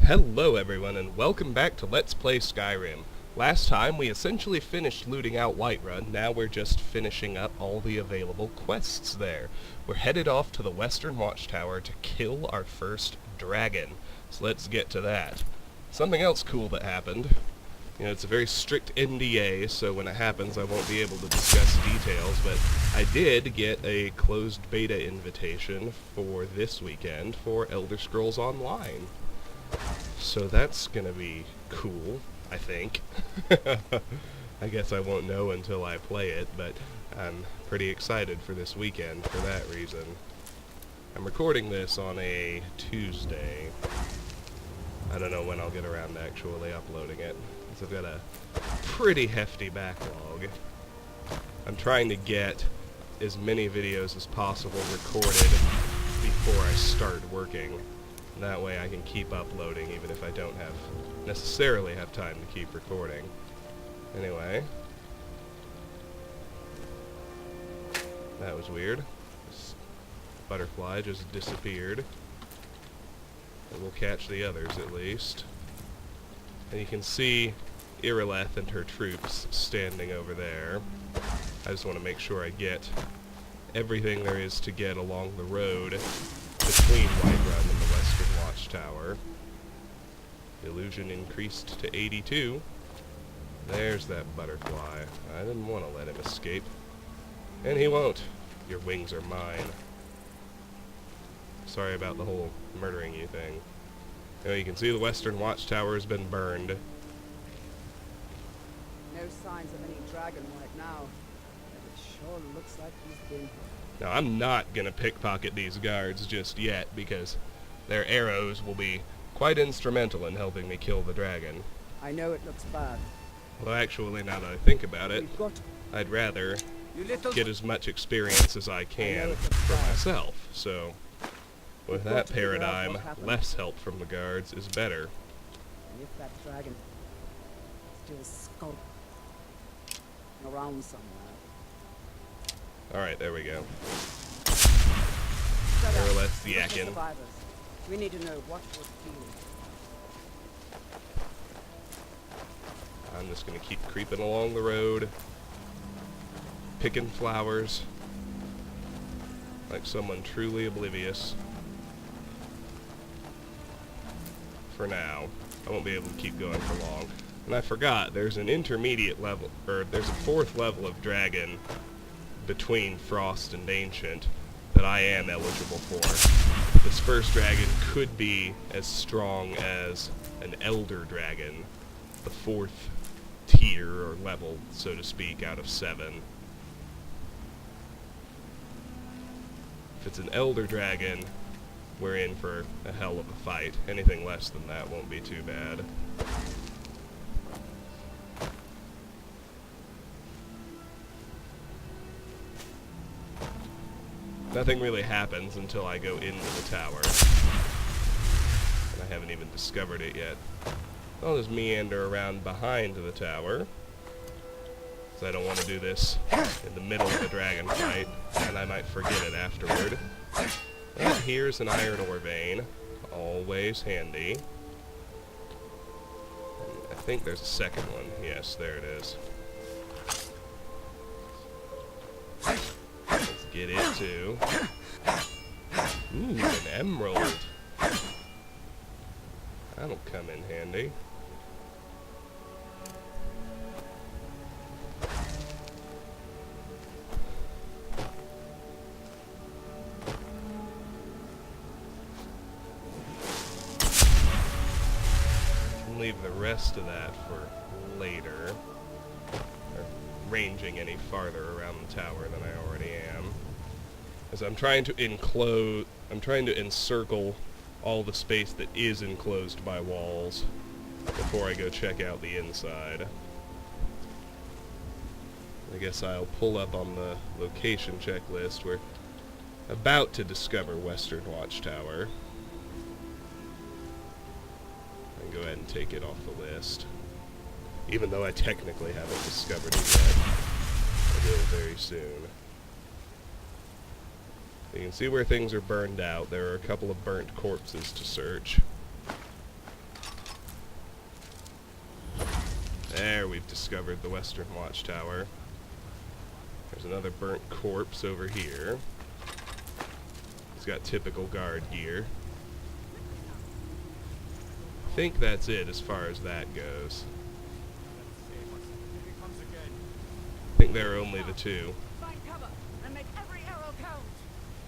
Hello everyone and welcome back to Let's Play Skyrim. Last time we essentially finished looting out Whiterun, now we're just finishing up all the available quests there. We're headed off to the Western Watchtower to kill our first dragon, so let's get to that. Something else cool that happened. You know, it's a very strict NDA, so when it happens I won't be able to discuss details, but I did get a closed beta invitation for this weekend for Elder Scrolls Online. So that's gonna be cool, I think. I guess I won't know until I play it, but I'm pretty excited for this weekend for that reason. I'm recording this on a Tuesday. I don't know when I'll get around to actually uploading it, because I've got a pretty hefty backlog. I'm trying to get as many videos as possible recorded before I start working. That way I can keep uploading even if I don't necessarily have time to keep recording. Anyway. That was weird. This butterfly just disappeared. But we'll catch the others at least. And you can see Irileth and her troops standing over there. I just want to make sure I get everything there is to get along the road between Whiterun and the Western Watchtower. Illusion increased to 82. There's that butterfly. I didn't want to let him escape. And he won't. Your wings are mine. Sorry about the whole murdering you thing. Anyway, you can see the Western Watchtower has been burned. No signs of any dragon right now. But it sure looks like he's been... Now, I'm not going to pickpocket these guards just yet, because their arrows will be quite instrumental in helping me kill the dragon. I know it looks bad. Well, actually, now that I think about it, We've got... I'd rather get as much experience as I can for myself. So, with that paradigm, less help from the guards is better. And if that dragon still skulking around somewhere... Alright, there we go. Let's the Yakin. We need to know what was feeling. I'm just going to keep creeping along the road, picking flowers, like someone truly oblivious. For now. I won't be able to keep going for long. And I forgot, there's an intermediate level, or there's a fourth level of dragon between Frost and Ancient that I am eligible for. This first dragon could be as strong as an Elder Dragon, the fourth tier or level, so to speak, out of 7. If it's an Elder Dragon, we're in for a hell of a fight. Anything less than that won't be too bad. Nothing really happens until I go into the tower. And I haven't even discovered it yet. I'll just meander around behind the tower. Because I don't want to do this in the middle of a dragon fight, and I might forget it afterward. Well, here's an iron ore vein. Always handy. I think there's a second one. Yes, there it is. Get it too. Ooh, an emerald. That'll come in handy. Can leave the rest of that for later. Or ranging any farther around the tower than I already am. As I'm trying to encircle all the space that is enclosed by walls before I go check out the inside. I guess I'll pull up on the location checklist. We're about to discover Western Watchtower. And go ahead and take it off the list. Even though I technically haven't discovered it yet. I will very soon. You can see where things are burned out. There are a couple of burnt corpses to search. There, we've discovered the Western Watchtower. There's another burnt corpse over here. He's got typical guard gear. I think that's it as far as that goes. I think there are only the two. Find cover and make every arrow count.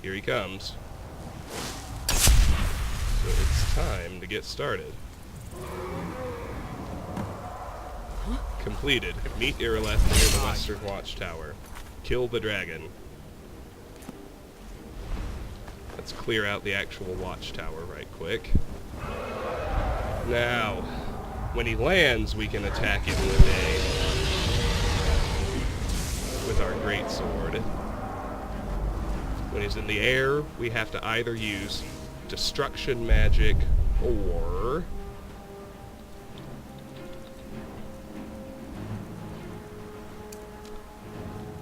Here he comes. So it's time to get started. Completed. Meet Irileth near the Western Watchtower. Kill the dragon. Let's clear out the actual watchtower right quick. Now, when he lands, we can attack him with our greatsword. When he's in the air, we have to either use destruction magic or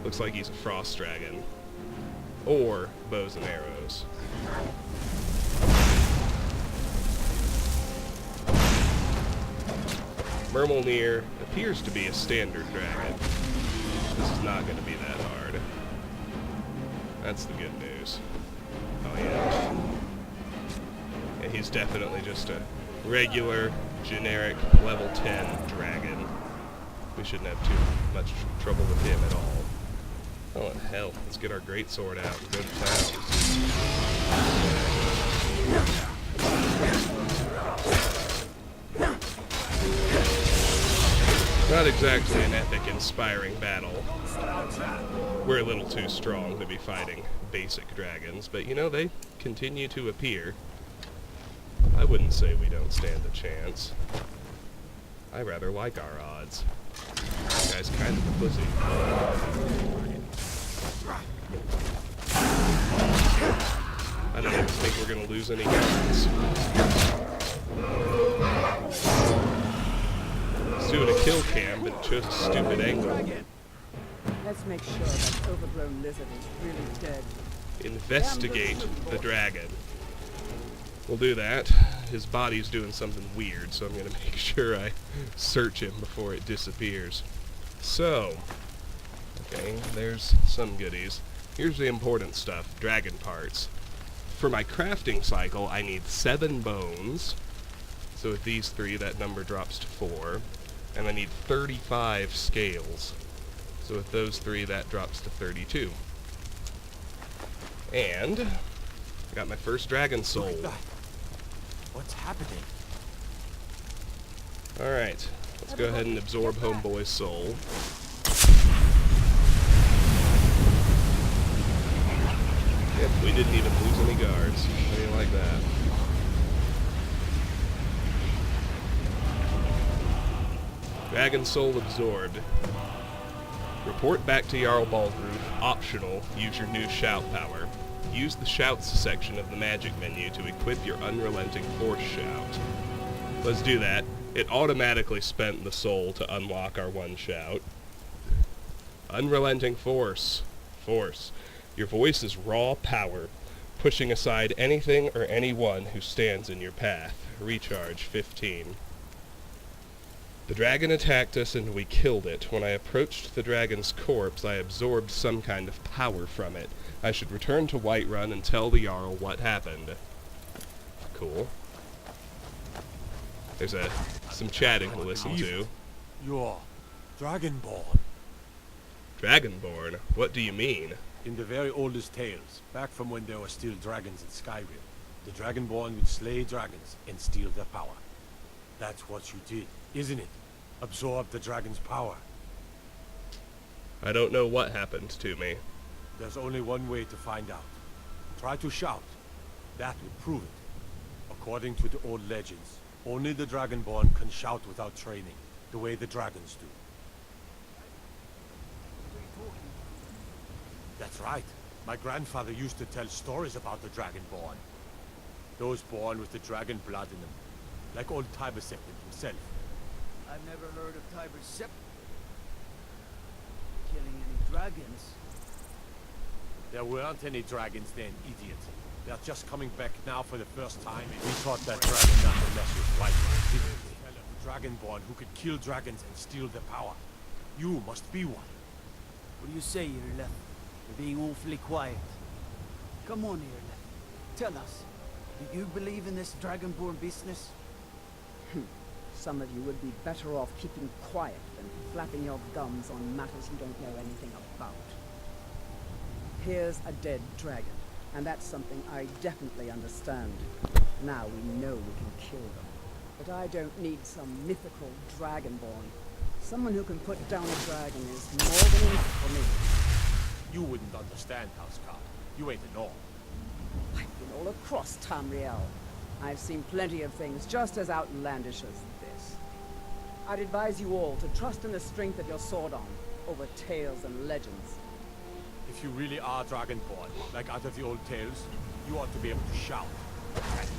looks like he's a frost dragon, or bows and arrows. Myrmilnir appears to be a standard dragon. This is not going to be that hard. That's the good news. Oh yeah. Yeah, he's definitely just a regular, generic, level 10 dragon. We shouldn't have too much trouble with him at all. Oh hell, let's get our greatsword out and go to town. Not exactly an epic, inspiring battle. We're a little too strong to be fighting basic dragons, but you know, they continue to appear. I wouldn't say we don't stand a chance. I rather like our odds. This guy's kind of a pussy. I don't even think we're gonna lose any guns. He's doing a kill cam, but it chose a stupid angle. Let's make sure that overgrown lizard is really dead. Investigate the dragon. We'll do that. His body's doing something weird, so I'm gonna make sure I search him before it disappears. So, okay, there's some goodies. Here's the important stuff, dragon parts. For my crafting cycle, I need 7 bones. So with these 3, that number drops to 4. And I need 35 scales. So with those 3, that drops to 32. And I got my first dragon soul. Look at that. What's happening? Alright, let's go ahead and absorb Homeboy's soul. Yep, we didn't even lose any guards. How do you like that? Dragon soul absorbed. Report back to Jarl Balgruuf. Optional, use your new shout power. Use the shouts section of the magic menu to equip your unrelenting force shout. Let's do that. It automatically spent the soul to unlock our one shout. Unrelenting force. Force. Your voice is raw power, pushing aside anything or anyone who stands in your path. Recharge 15. The dragon attacked us and we killed it. When I approached the dragon's corpse, I absorbed some kind of power from it. I should return to Whiterun and tell the Jarl what happened. Cool. There's some chatting to listen to. You're Dragonborn. Dragonborn? What do you mean? In the very oldest tales, back from when there were still dragons in Skyrim, the Dragonborn would slay dragons and steal their power. That's what you did, isn't it? Absorb the dragon's power. I don't know what happened to me. There's only one way to find out. Try to shout. That would prove it. According to the old legends, only the Dragonborn can shout without training, the way the dragons do. That's right. My grandfather used to tell stories about the Dragonborn. Those born with the dragon blood in them. Like old Tiber Septim himself. I've never heard of Tiber Septim killing any dragons. There weren't any dragons then, idiot. They're just coming back now for the first time. We taught that dragon not to mess with Whiterun, didn't we? The dragonborn who could kill dragons and steal their power. You must be one. What do you say, Irle? You're being awfully quiet. Come on, Irle. Tell us. Do you believe in this dragonborn business? Some of you would be better off keeping quiet than flapping your gums on matters you don't know anything about. Here's a dead dragon, and that's something I definitely understand. Now we know we can kill them. But I don't need some mythical dragonborn. Someone who can put down a dragon is more than enough for me. You wouldn't understand, Housecarl. You ain't a Norn. I've been all across Tamriel. I've seen plenty of things just as outlandish as this. I'd advise you all to trust in the strength of your sword arm over tales and legends. If you really are dragonborn, like out of the old tales, you ought to be able to shout.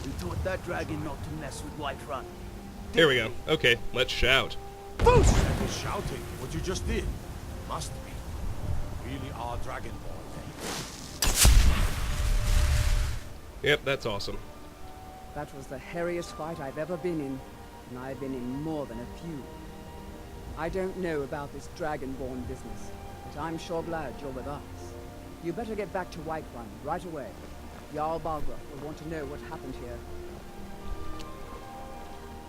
We taught that dragon not to mess with Whiterun. Here we go. Okay, let's shout. Boosh! That is shouting, what you just did. Must be. You really are dragonborn, eh? Yep, that's awesome. That was the hairiest fight I've ever been in, and I've been in more than a few. I don't know about this dragonborn business, but I'm sure glad you're with us. You better get back to Whiterun right away. Jarl Balgruuf will want to know what happened here.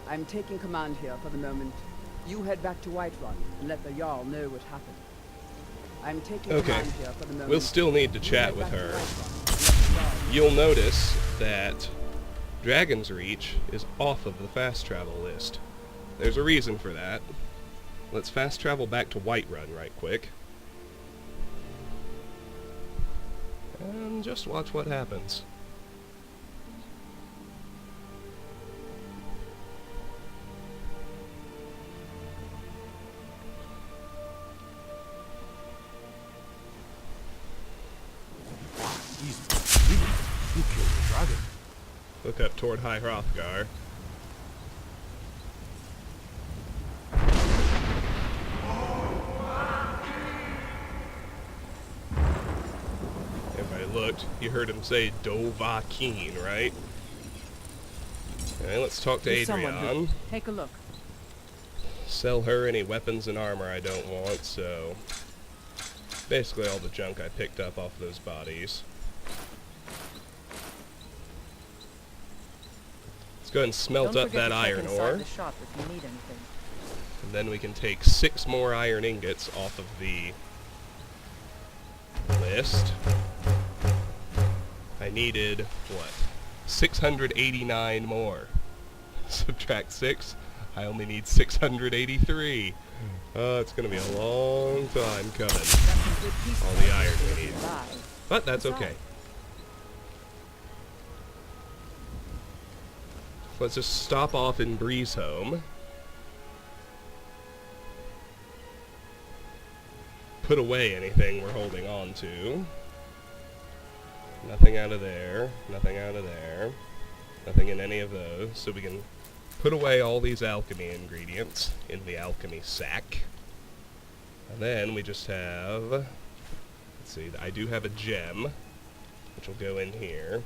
I'm taking command here for the moment. You head back to Whiterun and let the Jarl know what happened. I'm taking command here for the moment. We'll still need to You chat head with back to her. Whiterun and let the Jarl know. You'll notice that Dragon's Reach is off of the fast travel list. There's a reason for that. Let's fast travel back to Whiterun right quick. And just watch what happens. Easy. You killed the dragon. Look up toward High Hrothgar. Everybody looked. You heard him say Dovahkiin, right? Okay, let's talk to There's someone Adrian. here. Take a look. Sell her any weapons and armor I don't want, so basically all the junk I picked up off those bodies. Let's go ahead and smelt Don't up forget that to check iron inside ore, the shop if you need anything. and then we can take 6 more iron ingots off of the list. I needed, what, 689 more. Subtract 6, I only need 683. It's gonna be a long time coming. Got some good pieces All the out iron there we to need. buy. But that's What's okay. that? Let's just stop off in Breezehome. Put away anything we're holding on to. Nothing out of there. Nothing out of there. Nothing in any of those. So we can put away all these alchemy ingredients in the alchemy sack. And then we just have... Let's see, I do have a gem, which will go in here.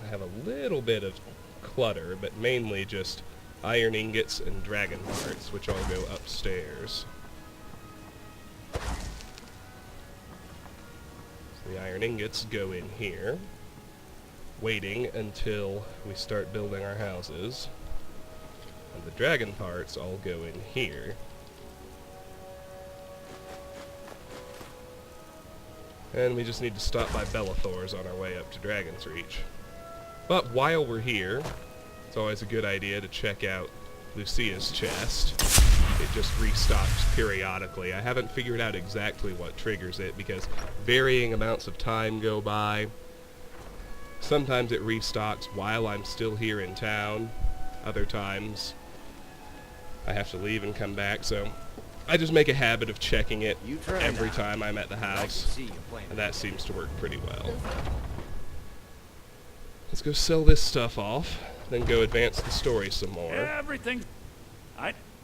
I have a little bit of clutter, but mainly just iron ingots and dragon parts, which all go upstairs. So the iron ingots go in here, waiting until we start building our houses. And the dragon parts all go in here. And we just need to stop by Bellathor's on our way up to Dragon's Reach. But while we're here, it's always a good idea to check out Lucia's chest. It just restocks periodically. I haven't figured out exactly what triggers it because varying amounts of time go by. Sometimes it restocks while I'm still here in town. Other times I have to leave and come back, so I just make a habit of checking it You try every now. time I'm at the I can house, see you playing. and that seems to work pretty well. Let's go sell this stuff off, then go advance the story some more. Everything.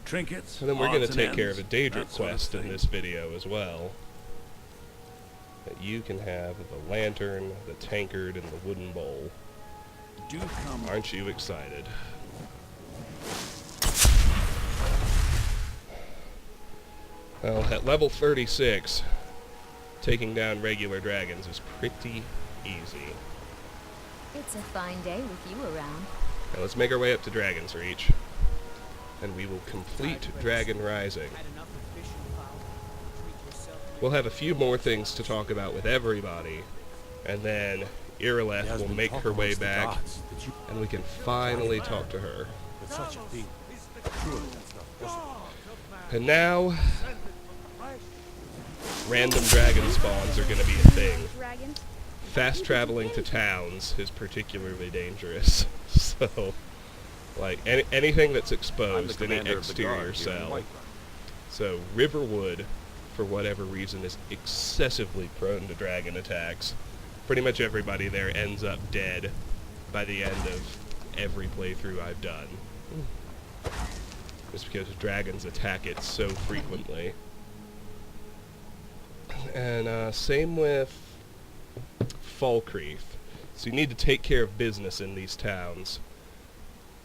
Trinkets. And then we're going to odds take and care of ends, a Daedric that sort of quest in thing. this video as well. That you can have the lantern, the tankard, and the wooden bowl. Do come. Aren't you excited? Well, at level 36, taking down regular dragons is pretty easy. It's a fine day with you around. Now let's make our way up to Dragon's Reach, and we will complete Dragon Rising. We'll have a few more things to talk about with everybody, and then Irileth will make her way back, and we can finally talk to her. With such a thing, surely that's not possible. And now, random dragon spawns are going to be a thing. Dragons? Fast traveling to towns is particularly dangerous, so, like, anything that's exposed, any exterior cell. So, Riverwood, for whatever reason, is excessively prone to dragon attacks. Pretty much everybody there ends up dead by the end of every playthrough I've done. Just because dragons attack it so frequently. And same with Falkreath. So you need to take care of business in these towns.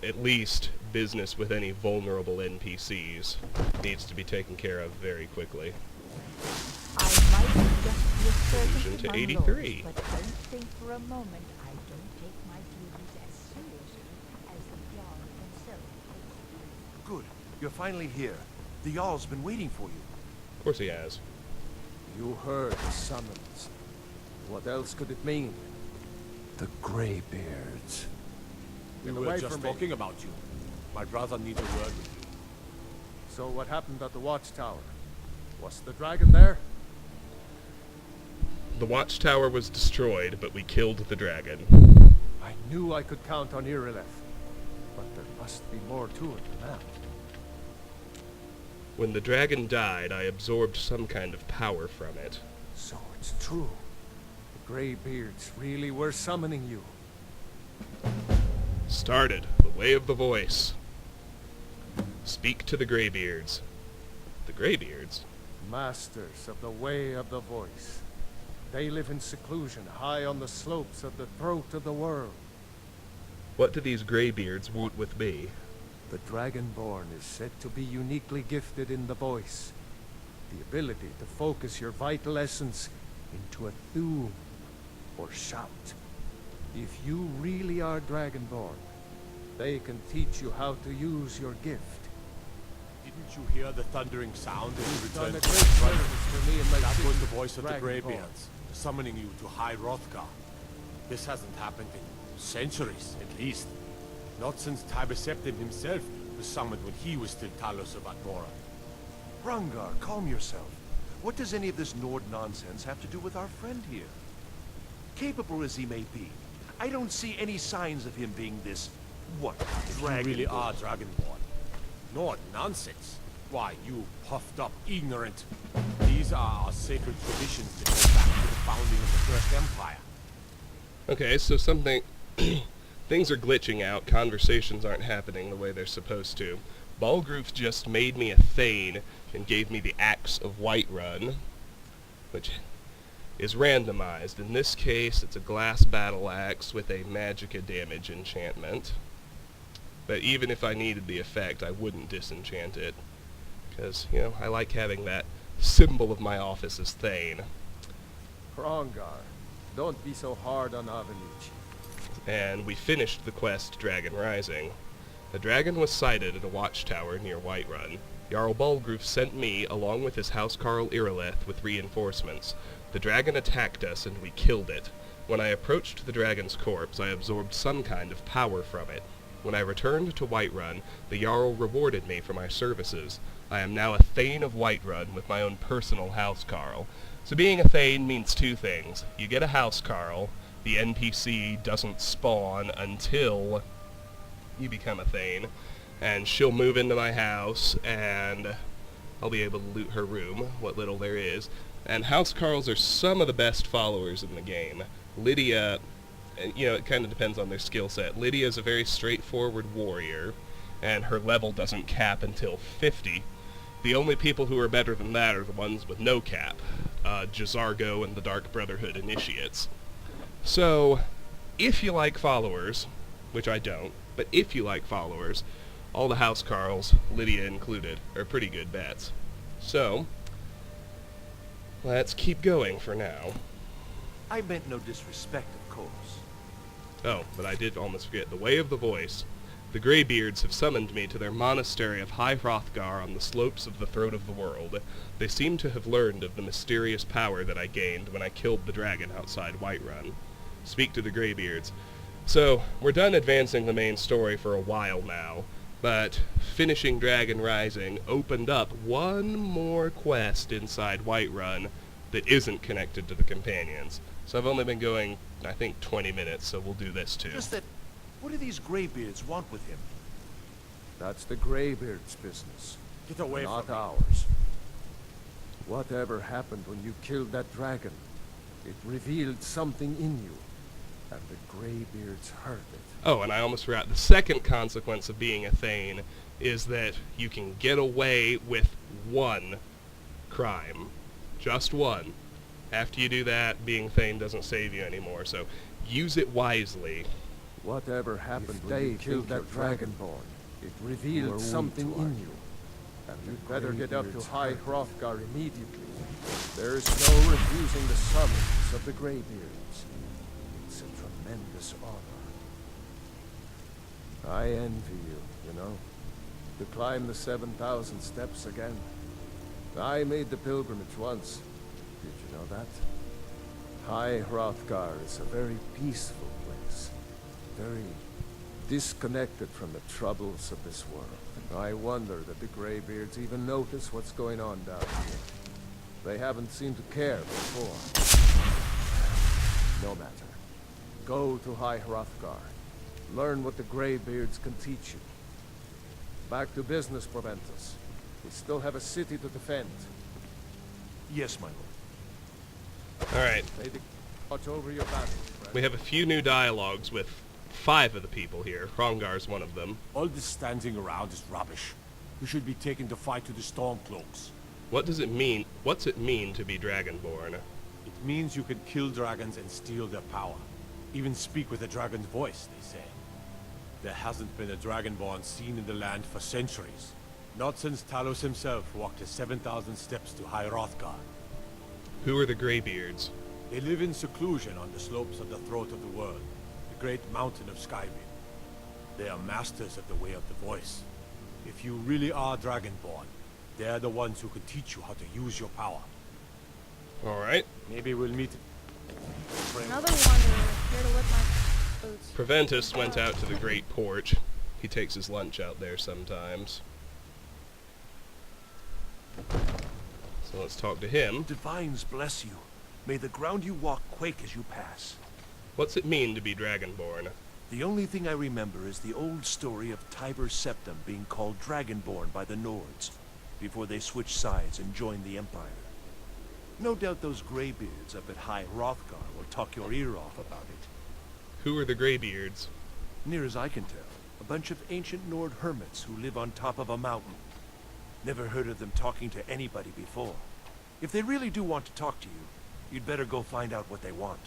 At least business with any vulnerable NPCs needs to be taken care of very quickly. I might just be a Illusion servant to of my 83. lord, but don't think for a moment I don't take my duties as seriously as the Jarl himself takes. Good. You're finally here. The Jarl's been waiting for you. Of course he has. You heard the summons. What else could it mean? The Greybeards. We Get were away just from me. talking about you. My brother needs a word with you. So what happened at the Watchtower? Was the dragon there? The Watchtower was destroyed, but we killed the dragon. I knew I could count on Irileth. But there must be more to it than that. When the dragon died, I absorbed some kind of power from it. So it's true. The Greybeards really were summoning you. Started the way of the voice. Speak to the Greybeards. The Greybeards? Masters of the way of the voice. They live in seclusion high on the slopes of the throat of the world. What do these Greybeards want with me? The Dragonborn is said to be uniquely gifted in the voice. The ability to focus your vital essence into a thum, or shout. If you really are Dragonborn, they can teach you how to use your gift. Didn't you hear the thundering sound as you Done returned a to great the front? service for me and my That was city, the voice of the Dragonborn. Greybeards, summoning you to High Hrothgar. This hasn't happened in centuries, at least. Not since Tibeseptim himself was summoned when he was still Talos of Atmora. Hrongar, calm yourself. What does any of this Nord nonsense have to do with our friend here? Capable as he may be, I don't see any signs of him being this, what, You really are Dragonborn. Nord nonsense. Why, you puffed up ignorant. These are our sacred traditions that go back to the founding of the First Empire. Okay, so something... things are glitching out. Conversations aren't happening the way they're supposed to. Balgruf just made me a Thane and gave me the Axe of Whiterun, which is randomized. In this case, it's a glass battle axe with a magicka damage enchantment. But even if I needed the effect, I wouldn't disenchant it. Because, you know, I like having that symbol of my office as Thane. Hrongar, don't be so hard on Avelich. And we finished the quest Dragon Rising. The dragon was sighted at a watchtower near Whiterun. Jarl Balgruf sent me, along with his housecarl Irileth, with reinforcements. The dragon attacked us and we killed it. When I approached the dragon's corpse, I absorbed some kind of power from it. When I returned to Whiterun, the Jarl rewarded me for my services. I am now a Thane of Whiterun with my own personal housecarl. So being a Thane means two things. You get a housecarl, the NPC doesn't spawn until you become a Thane, and she'll move into my house, and I'll be able to loot her room, what little there is. And housecarls are some of the best followers in the game. Lydia, you know, it kind of depends on their skill set. Lydia is a very straightforward warrior, and her level doesn't cap until 50. The only people who are better than that are the ones with no cap. Jazargo and the Dark Brotherhood initiates. So, if you like followers, which I don't, but if you like followers, all the house Carls, Lydia included, are pretty good bets. So, let's keep going for now. I meant no disrespect, of course. Oh, but I did almost forget. The Way of the Voice. The Greybeards have summoned me to their monastery of High Hrothgar on the slopes of the Throat of the World. They seem to have learned of the mysterious power that I gained when I killed the dragon outside Whiterun. Speak to the Greybeards. So, we're done advancing the main story for a while now, but finishing Dragon Rising opened up one more quest inside Whiterun that isn't connected to the companions. So I've only been going, I think, 20 minutes, so we'll do this too. Just that, what do these Greybeards want with him? That's the Greybeard's business, Get away not from me. ours. Whatever happened when you killed that dragon, it revealed something in you, and the Greybeards heard it. Oh, and I almost forgot. The second consequence of being a Thane is that you can get away with one crime. Just one. After you do that, being Thane doesn't save you anymore, so use it wisely. Whatever happened when you killed that dragonborn, it revealed something in you. And you'd better get up to High Hrothgar immediately. There's no refusing the summons of the Greybeards. It's a tremendous honor. I envy you, know, to climb the 7,000 steps again. I made the pilgrimage once. Did you know that? High Hrothgar is a very peaceful place. Very disconnected from the troubles of this world. I wonder that the Greybeards even notice what's going on down here. They haven't seemed to care before. No matter. Go to High Hrothgar. Learn what the Greybeards can teach you. Back to business, Proventus. We still have a city to defend. Yes, my lord. Alright, May the watch over your battles, friend. we have a few new dialogues with 5 of the people here. Hrongar's one of them. All this standing around is rubbish. You should be taken to fight with the Stormcloaks. What does it mean? What's it mean to be Dragonborn? It means you can kill dragons and steal their power. Even speak with a dragon's voice, they say. There hasn't been a Dragonborn seen in the land for centuries. Not since Talos himself walked his 7,000 steps to High Hrothgar. Who are the Greybeards? They live in seclusion on the slopes of the Throat of the World, the great mountain of Skyrim. They are masters of the Way of the Voice. If you really are Dragonborn, they're the ones who can teach you how to use your power. Alright. Maybe we'll meet... Another wanderer here to whip my boots. Proventus went out to the Great Porch. He takes his lunch out there sometimes. So let's talk to him. Divines bless you. May the ground you walk quake as you pass. What's it mean to be Dragonborn? The only thing I remember is the old story of Tiber Septim being called Dragonborn by the Nords, before they switched sides and joined the Empire. No doubt those Greybeards up at High Hrothgar will talk your ear off about it. Who are the Greybeards? Near as I can tell, a bunch of ancient Nord hermits who live on top of a mountain. Never heard of them talking to anybody before. If they really do want to talk to you, you'd better go find out what they want.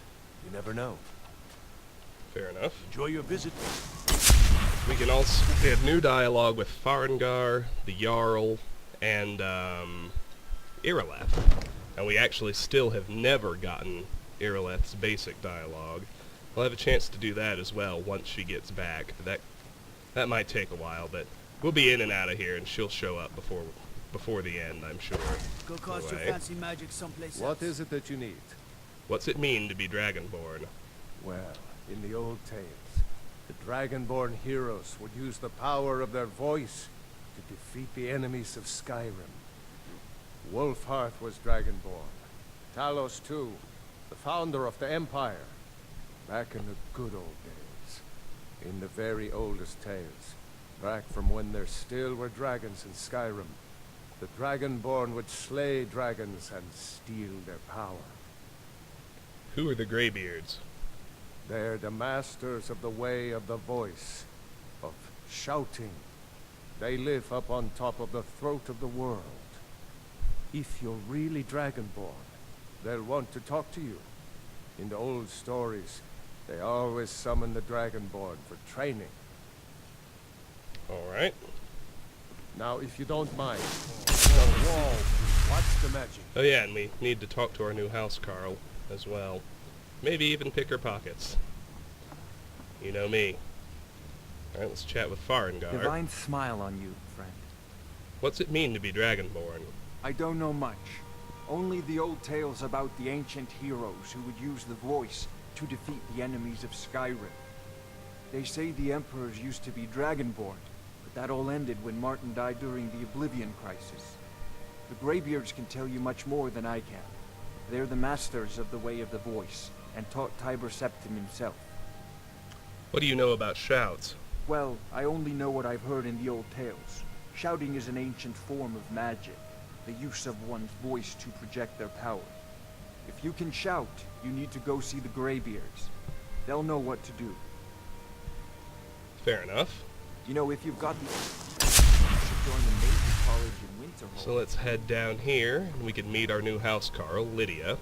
You never know. Fair enough. Enjoy your visit. We have new dialogue with Farengar, the Jarl, and Irileth. And we actually still have never gotten Irileth's basic dialogue. We'll have a chance to do that as well once she gets back. That might take a while, but we'll be in and out of here, and she'll show up before the end, I'm sure. Go cast your Anyway. fancy magic someplace What else. is it that you need? What's it mean to be Dragonborn? Well, in the old tales, the Dragonborn heroes would use the power of their voice to defeat the enemies of Skyrim. Wolfhearth was Dragonborn. Talos, too, the founder of the Empire. Back in the good old days. In the very oldest tales. Back from when there still were dragons in Skyrim. The Dragonborn would slay dragons and steal their power. Who are the Greybeards? They're the masters of the Way of the Voice, of shouting. They live up on top of the Throat of the World. If you're really Dragonborn, they'll want to talk to you. In the old stories, They always summon the Dragonborn for training. Alright. Now, if you don't mind, Whoa! What's the magic? Oh yeah, and we need to talk to our new house Carl as well. Maybe even pick her pockets. You know me. Alright, let's chat with Farengar. Divine smile on you, friend. What's it mean to be Dragonborn? I don't know much. Only the old tales about the ancient heroes who would use the voice to defeat the enemies of Skyrim. They say the emperors used to be Dragonborn, but that all ended when Martin died during the Oblivion Crisis. The Greybeards can tell you much more than I can. They're the masters of the way of the voice, and taught Tiber Septim himself. What do you know about shouts? Well, I only know what I've heard in the old tales. Shouting is an ancient form of magic, the use of one's voice to project their power. If you can shout, you need to go see the Greybeards. They'll know what to do. Fair enough. You know, if you've got the... you should join the Major College in Winterhold. So let's head down here, and we can meet our new house Carl, Lydia.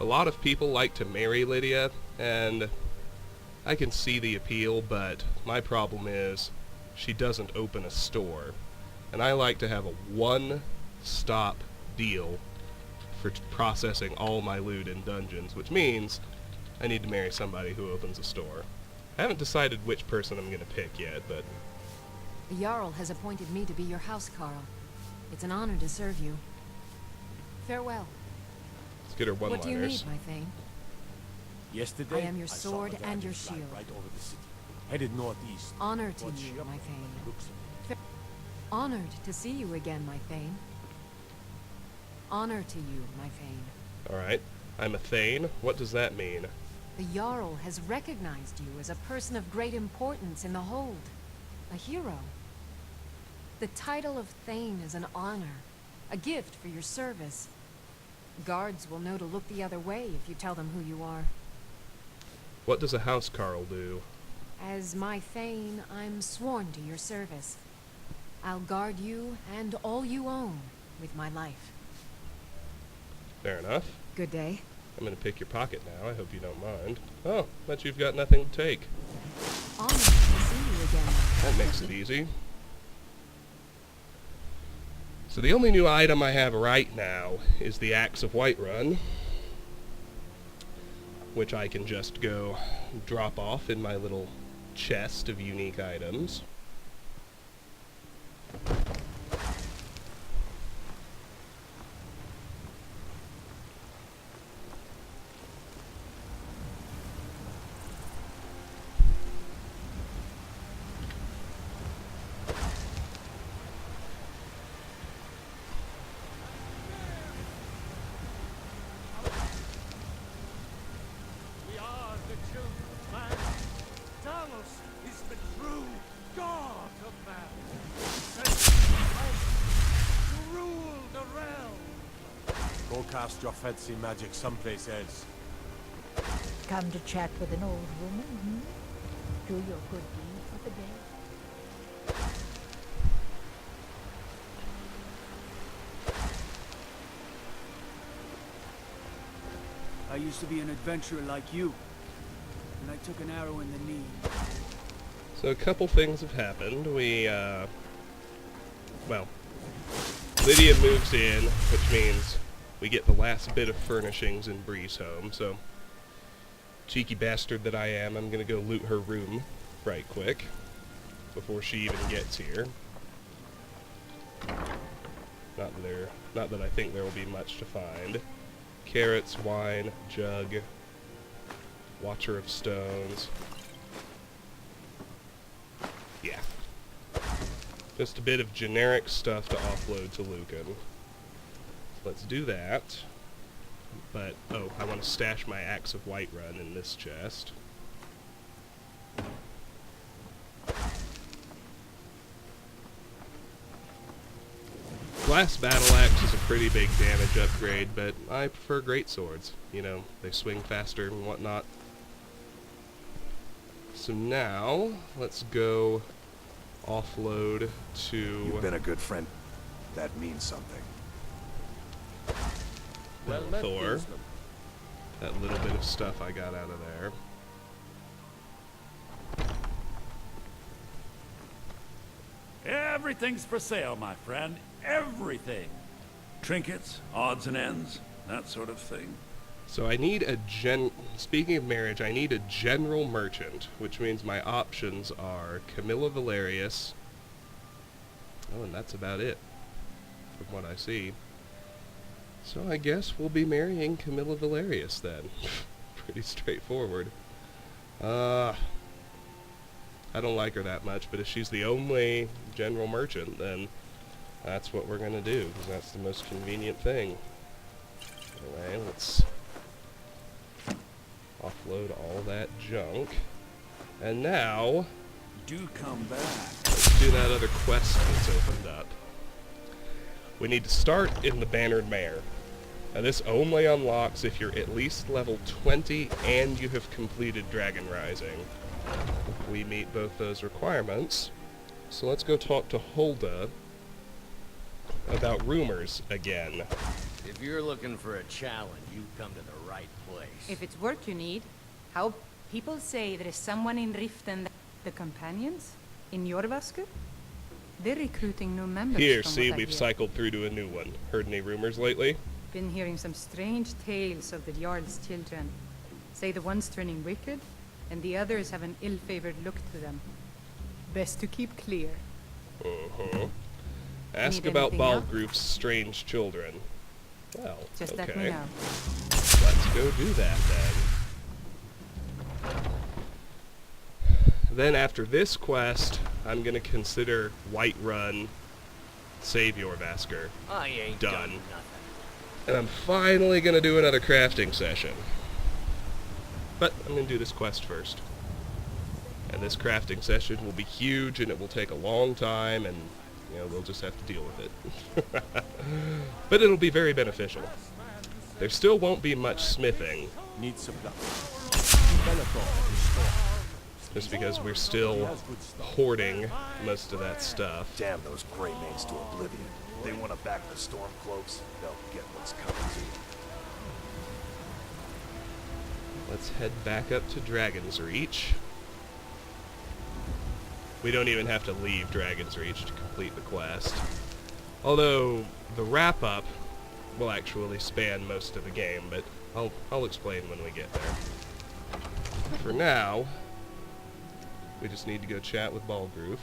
A lot of people like to marry Lydia, and I can see the appeal, but my problem is she doesn't open a store. And I like to have a one-stop deal for processing all my loot in dungeons, which means I need to marry somebody who opens a store. I haven't decided which person I'm going to pick yet, but... The Jarl has appointed me to be your house, Carl. It's an honor to serve you. Farewell. Let's get her one-liners. What do you need, my Thane? Yesterday, I am your saw a sword dragon and your fly shield. right over the city, headed northeast. Honor to Brought you, ship my Thane. looks of it. Honored to see you again, my Thane. Honor to you, my Thane. Alright. I'm a Thane. What does that mean? The Jarl has recognized you as a person of great importance in the Hold. A hero. The title of Thane is an honor. A gift for your service. Guards will know to look the other way if you tell them who you are. What does a house Carl do? As my Thane, I'm sworn to your service. I'll guard you and all you own with my life. Fair enough. Good day. I'm gonna pick your pocket now. I hope you don't mind. Oh, but you've got nothing to take. Honored to see you again. That makes it easy. So the only new item I have right now is the Axe of Whiterun, which I can just go drop off in my little chest of unique items. We are the children of man. Talos is the true god of man. Sent to rule the realm. Go cast your fancy magic someplace else. Come to chat with an old woman, hmm? Do your good deed for the day. I used to be an adventurer like you, and I took an arrow in the knee. So a couple things have happened. Well, Lydia moves in, which means we get the last bit of furnishings in Bree's home, so cheeky bastard that I am, I'm gonna go loot her room right quick before she even gets here. Not that I think there will be much to find. Carrots, wine, jug, Watcher of Stones. Yeah. Just a bit of generic stuff to offload to Lucan. Let's do that. But, oh, I want to stash my Axe of Whiterun in this chest. Glass Battle Axe is a pretty big damage upgrade, but I prefer greatswords. You know, they swing faster and whatnot. So now, let's go offload to... You've been a good friend. That means something. Thor. That little bit of stuff I got out of there. Everything's for sale, my friend. Everything. Trinkets, odds and ends, that sort of thing. So I need a speaking of marriage, I need a general merchant, which means my options are Camilla Valerius. Oh, and that's about it, from what I see. So I guess we'll be marrying Camilla Valerius then. Pretty straightforward. I don't like her that much, but if she's the only general merchant, then that's what we're going to do, because that's the most convenient thing. Anyway, let's offload all that junk. And now, Do come back. let's do that other quest that's opened up. We need to start in the Bannered Mare. Now this only unlocks if you're at least level 20 and you have completed Dragon Rising. We meet both those requirements. So let's go talk to Hulda about rumors again. If you're looking for a challenge, you've come to the right place. If it's work you need, how people say there is someone in Riften, the companions, in Jorvaskr? They're recruiting new members. Here, from see, what I we've hear. cycled through to a new one. Heard any rumors lately? Been hearing some strange tales of the Jarl's children. Say the one's turning wicked, and the others have an ill-favored look to them. Best to keep clear. Uh-huh. Ask Need about anything else? Balgroof's strange children. Well, Just okay. let me know. Let's go do that then. Then after this quest, I'm gonna consider Whiterun, save Jorvaskr. I ain't Done. done nothing. And I'm finally gonna do another crafting session. But I'm gonna do this quest first. And this crafting session will be huge and it will take a long time and, you know, we'll just have to deal with it. But it'll be very beneficial. There still won't be much smithing. Need some luck. Just because we're still hoarding most of that stuff. Damn those gray mains to oblivion. They want to back the storm cloaks, they'll get what's coming to them. Let's head back up to Dragon's Reach. We don't even have to leave Dragon's Reach to complete the quest. Although, the wrap-up will actually span most of the game, but I'll explain when we get there. For now, we just need to go chat with Balgroof.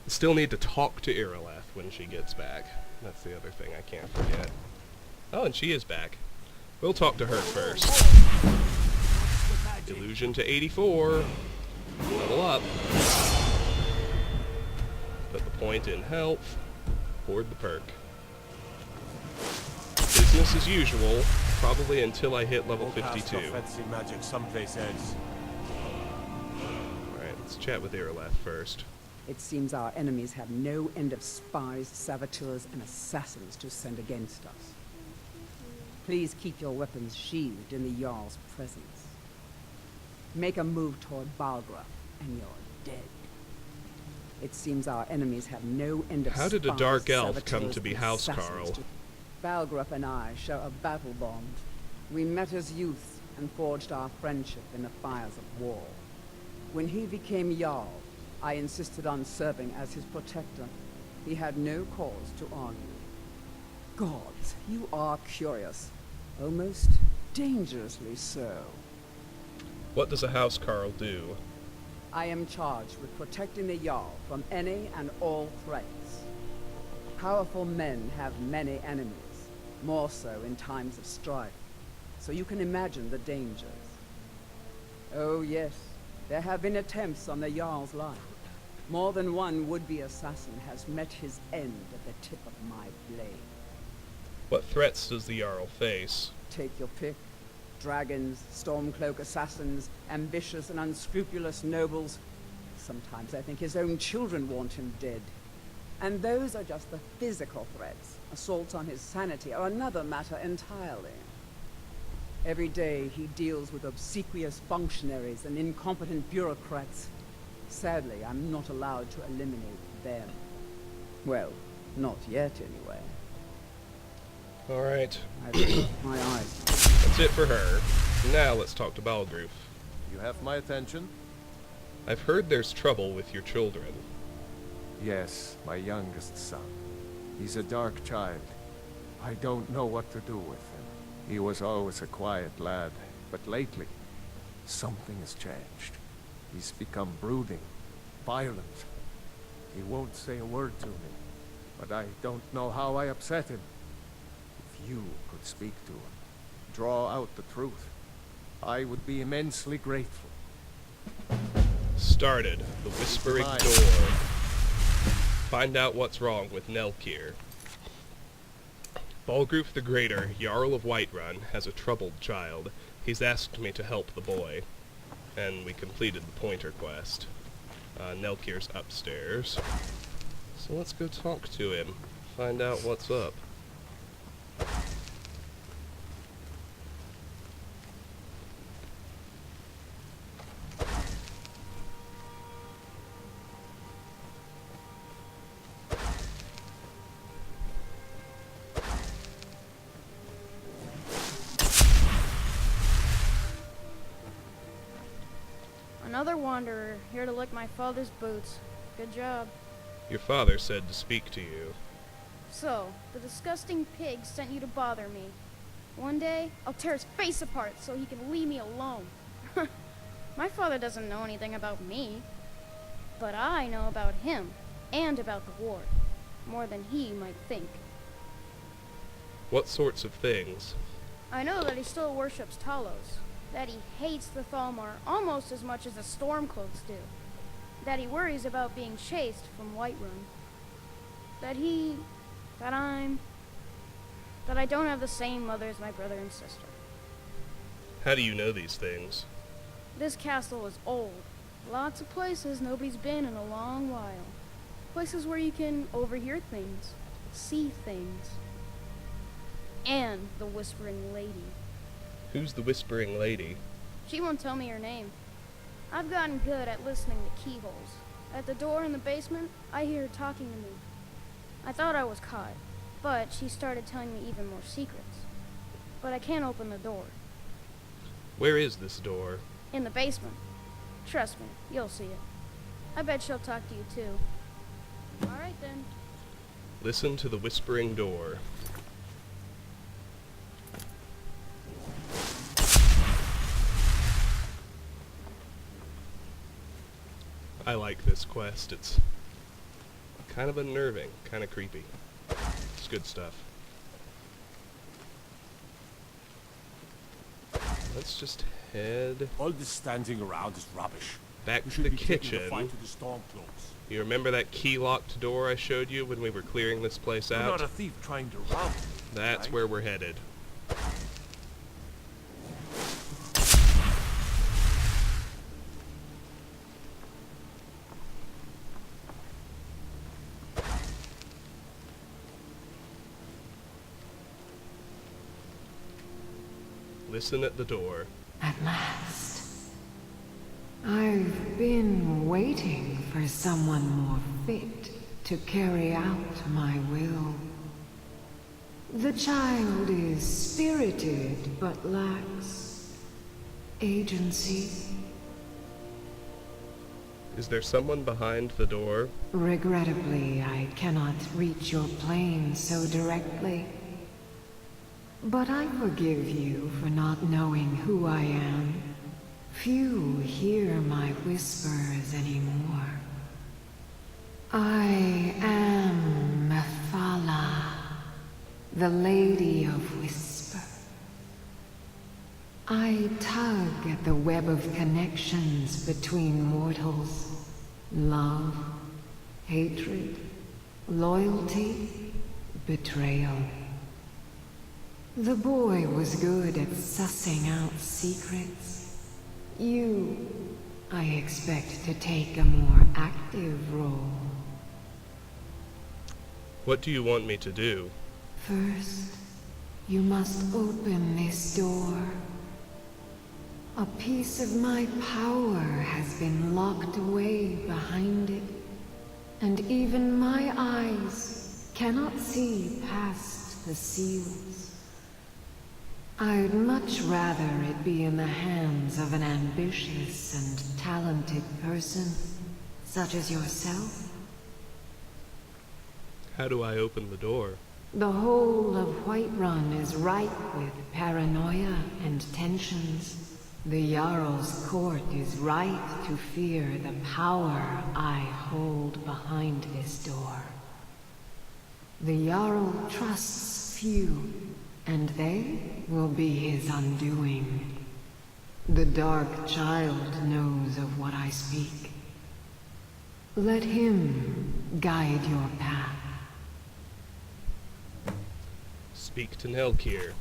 Still need to talk to Irileth when she gets back. That's the other thing I can't forget. Oh, and she is back. We'll talk to her first. Illusion to 84. Level up. Put the point in health. Hoard the perk. Business as usual, probably until I hit level 52. Fancy magic someplace else. Alright, let's chat with Irileth first. It seems our enemies have no end of spies, saboteurs, and assassins to send against us. Please keep your weapons sheathed in the Jarl's presence. Make a move toward Balgra, and you're dead. It seems our enemies have no end of How did a spies, dark elf come saboteurs, to be and Housecarl? assassins to- Balgrup and I share a battle bond. We met as youths and forged our friendship in the fires of war. When he became Jarl, I insisted on serving as his protector. He had no cause to argue. Gods, you are curious. Almost dangerously so. What does a Housecarl do? I am charged with protecting the Jarl from any and all threats. Powerful men have many enemies, more so in times of strife, so you can imagine the dangers. Oh yes, there have been attempts on the Jarl's life. More than one would-be assassin has met his end at the tip of my blade. What threats does the Jarl face? Take your pick. Dragons, Stormcloak assassins, ambitious and unscrupulous nobles. Sometimes I think his own children want him dead. And those are just the physical threats. Assaults on his sanity are another matter entirely. Every day he deals with obsequious functionaries and incompetent bureaucrats. Sadly, I'm not allowed to eliminate them. Well, Not yet, anyway. Alright. I've closed my eyes. That's it for her. Now let's talk to Balgruf. You have my attention? I've heard there's trouble with your children. Yes, my youngest son. He's a dark child. I don't know what to do with him. He was always a quiet lad, but lately, something has changed. He's become brooding, violent. He won't say a word to me, but I don't know how I upset him. If you could speak to him, draw out the truth, I would be immensely grateful. Started the Whispering Door. Find out what's wrong with Nelkir. Balgruf the Greater, Jarl of Whiterun, has a troubled child. He's asked me to help the boy. And we completed the pointer quest. Nelkir's upstairs. So let's go talk to him. Find out what's up. Another wanderer, here to lick my father's boots. Good job. Your father said to speak to you. So, the disgusting pig sent you to bother me. One day, I'll tear his face apart so he can leave me alone. My father doesn't know anything about me. But I know about him, and about the war. More than he might think. What sorts of things? I know that he still worships Talos. That he hates the Thalmor almost as much as the Stormcloaks do. That he worries about being chased from Whiterun. That I don't have the same mother as my brother and sister. How do you know these things? This castle is old. Lots of places nobody's been in a long while. Places where you can overhear things, see things. And the Whispering Lady. Who's the Whispering Lady? She won't tell me her name. I've gotten good at listening to keyholes. At the door in the basement, I hear her talking to me. I thought I was caught, but she started telling me even more secrets. But I can't open the door. Where is this door? In the basement. Trust me, you'll see it. I bet she'll talk to you too. Alright then. Listen to the Whispering Door. I like this quest. It's kind of unnerving, kind of creepy. It's good stuff. Let's just head All this standing around is rubbish. back We to should the be taking kitchen. the fight to the Stormcloaks. You remember that key-locked door I showed you when we were clearing this place You're out? not a thief trying to rob me. That's right? where we're headed. Listen at the door. At last. I've been waiting for someone more fit to carry out my will. The child is spirited but lacks agency. Is there someone behind the door? Regrettably, I cannot reach your plane so directly. But I forgive you for not knowing who I am. Few hear my whispers anymore. I am Mephala, the Lady of Whisper. I tug at the web of connections between mortals. Love, hatred, loyalty, betrayal. The boy was good at sussing out secrets. You, I expect to take a more active role. What do you want me to do? First, you must open this door. A piece of my power has been locked away behind it, and even my eyes cannot see past the seals. I'd much rather it be in the hands of an ambitious and talented person, such as yourself. How do I open the door? The whole of Whiterun is ripe with paranoia and tensions. The Jarl's court is right to fear the power I hold behind this door. The Jarl trusts few, and they will be his undoing. The Dark Child knows of what I speak. Let him guide your path. Speak to Nelkir.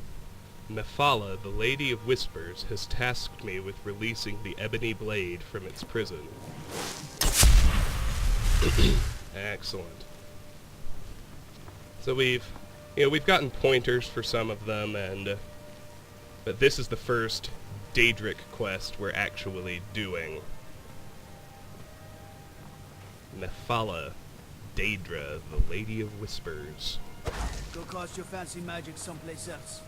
Mephala, the Lady of Whispers, has tasked me with releasing the ebony blade from its prison. Excellent. So we've gotten pointers for some of them, but this is the first Daedric quest we're actually doing. Mephala, Daedra, the Lady of Whispers. Go cast your fancy magic someplace else.